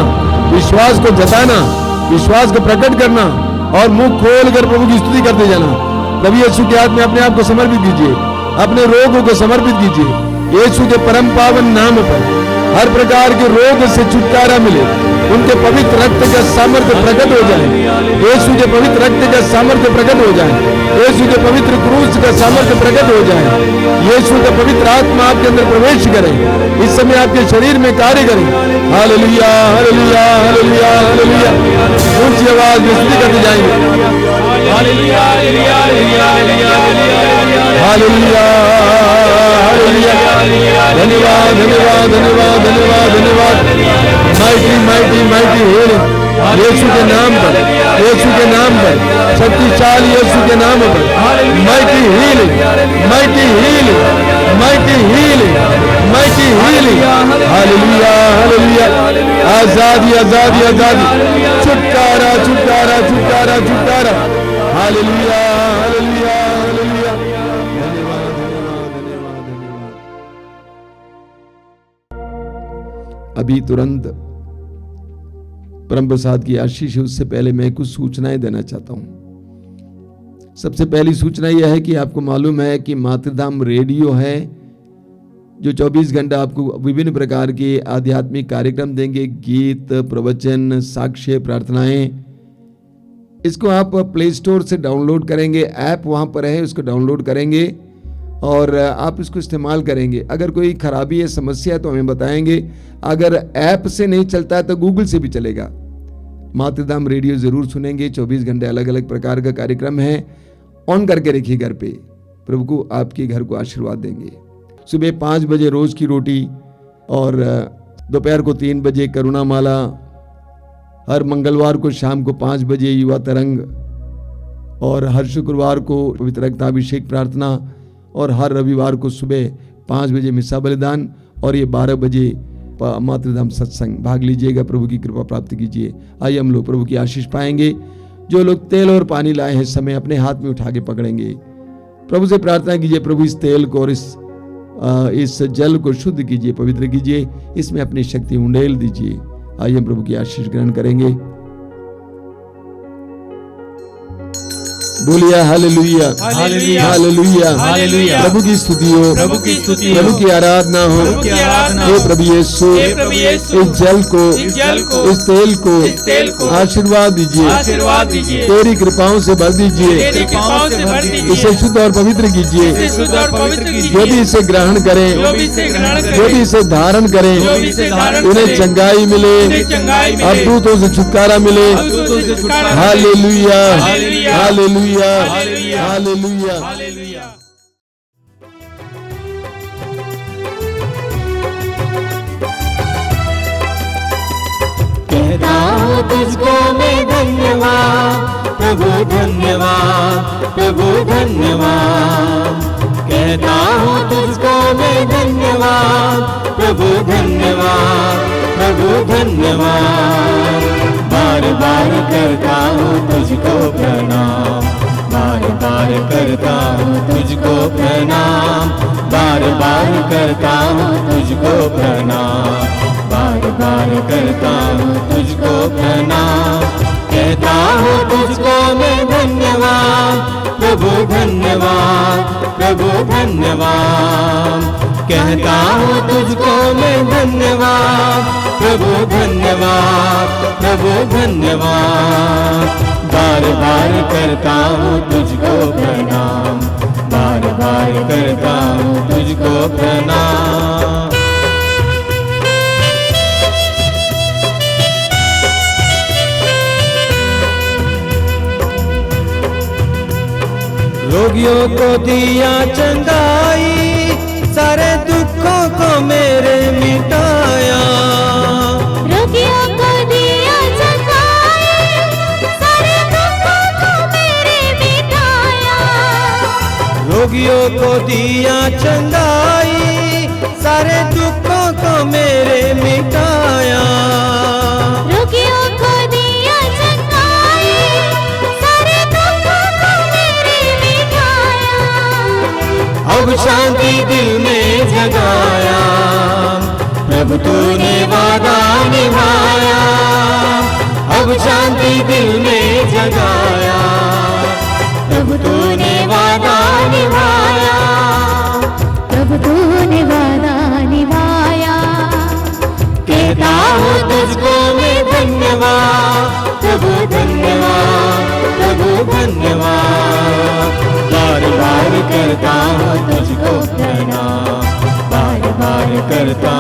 विश्वास को जताना, विश्वास को प्रकट करना और मुंह खोल कर प्रभु की स्तुति करते जाना। प्रभु यीशु के हाथ में अपने आप को समर्पित कीजिए, अपने रोगों को समर्पित कीजिए। यीशु के परम पावन नाम पर हर प्रकार के रोग से छुटकारा मिले, उनके पवित्र रक्त का सामर्थ्य प्रकट हो जाए। यीशु के पवित्र रक्त का सामर्थ्य प्रकट हो जाए। यीशु के पवित्र क्रूस का सामर्थ्य प्रकट हो जाए। यीशु का पवित्र आत्मा आपके अंदर प्रवेश करे, इस समय आपके शरीर में कार्य करे। Hallelujah, hallelujah, hallelujah, hallelujah. ऊंची आवाज में स्तुति करते जाएंगे। Hallelujah, hallelujah, hallelujah, hallelujah, hallelujah, hallelujah. धन्यवाद, धन्यवाद, धन्यवाद, धन्यवाद, धन्यवाद। माइटी, माइटी, माइटी हीलिंग यीशु के नाम पर, यीशु के नाम पर, शक्तिशाली यीशु के नाम पर। Mighty healing, mighty healing, mighty healing, mighty healing. Hallelujah, hallelujah. आजादी, आजादी, आजादी। छुटकारा, छुटकारा, छुटकारा, छुटकारा। Hallelujah, hallelujah, hallelujah. धन्यवाद, धन्यवाद, धन्यवाद, धन्यवाद। अभी तुरंत परम प्रसाद की आशीष है, उससे पहले मैं कुछ सूचनाएं देना चाहता हूं। सबसे पहली सूचना यह है कि आपको मालूम है कि मातृधाम रेडियो है जो 24 घंटा आपको विभिन्न प्रकार के आध्यात्मिक कार्यक्रम देंगे, गीत, प्रवचन, साक्ष्य, प्रार्थनाएं। इसको आप प्ले स्टोर से डाउनलोड करेंगे, ऐप वहां पर है, उसको डाउनलोड करेंगे और आप इसको इस्तेमाल करेंगे। अगर कोई खराबी है, समस्या है तो हमें बताएंगे। अगर ऐप से नहीं चलता है तो गूगल से भी चलेगा। मातृधाम रेडियो जरूर सुनेंगे। 24 घंटे अलग अलग प्रकार का कार्यक्रम है, ऑन करके रखिए घर पे। प्रभु को आपके घर को आशीर्वाद देंगे। सुबह 5 बजे रोज की रोटी और दोपहर को 3 बजे करुणामाला। हर मंगलवार को शाम को 5 बजे युवा तरंग और हर शुक्रवार को पवित्र रक्ताभिषेक प्रार्थना और हर रविवार को सुबह 5 बजे मिसा बलिदान और ये 12 बजे मातृधाम सत्संग। भाग लीजिएगा, प्रभु की कृपा प्राप्त कीजिए। आइए हम लोग प्रभु की आशीष पाएंगे। जो लोग तेल और पानी लाए हैं समय अपने हाथ में उठा के पकड़ेंगे। प्रभु से प्रार्थना कीजिए, प्रभु इस तेल को और इस जल को शुद्ध कीजिए, पवित्र कीजिए, इसमें अपनी शक्ति उंडेल दीजिए। आइए हम प्रभु की आशीष ग्रहण करेंगे। बोलिए हालेलुया, हालेलुया, हालेलुया, हालेलुया। प्रभु की स्तुति हो, प्रभु की स्तुति हो, प्रभु की आराधना हो। प्रभु की आराधना हे हो। प्रभु यीशु, हे प्रभु यीशु, इस जल को, इस जल को, इस तेल इस तेल को आशीर्वाद दीजिए, आशीर्वाद दीजिए। तेरी कृपाओं से भर दीजिए, तेरी कृपाओं से भर दीजिए। इसे शुद्ध और पवित्र कीजिए। इसे शुद्ध और पवित्र कीजिए। जो भी इसे ग्रहण करें, जो भी इसे ग्रहण करे, जो भी इसे धारण करें, जो भी इसे धारण उन्हें करे, चंगाई मिले, उन्हें चंगाई मिले, अद्भुतों से छुटकारा मिले। अद्भुतों से छुटकारा मिले। Hallelujah, hallelujah, hallelujah, hallelujah, hallelujah. Hallelujah. कहता हूँ तुझको मैं धन्यवाद प्रभु, धन्यवाद प्रभु, धन्यवाद। कहता हूँ तुझको मैं धन्यवाद प्रभु, धन्यवाद प्रभु, धन्यवाद। बार बार करता हूँ तुझको प्रणाम, बार बार करता हूँ तुझको प्रणाम, बार बार करता हूँ तुझको प्रणाम, बार बार करता हूँ तुझको प्रणाम। कहता हूँ तुझको मैं धन्यवाद प्रभु, धन्यवाद प्रभु, धन्यवाद। कहता हूँ तुझको मैं धन्यवाद प्रभु, धन्यवाद प्रभु, धन्यवाद। बार बार करता हूँ तुझको प्रणाम, बार बार करता हूँ तुझको प्रणाम। रोगियों को दिया चंगाई, सारे दुखों को मेरे मिटाया। रोगियों को दिया चंगाई, सारे दुखों को मेरे मिटाया। रोगियों को दिया चंगाई, सारे दुखों को मेरे मिटाया। रोगियों को दिया चंगाई, सारे दुखों को मेरे मिटाया। अब शांति दिल में जगाया, प्रभु तूने वादा निभाया। अब शांति दिल में जगाया, प्रभु तूने वादा निभाया। प्रभु तूने वादा निभाया। कहता करता हूँ तुझको मैं धन्यवाद प्रभु धन्यवाद प्रभु धन्यवाद। बार बार करता हूँ तुझको प्रणाम बार बार करता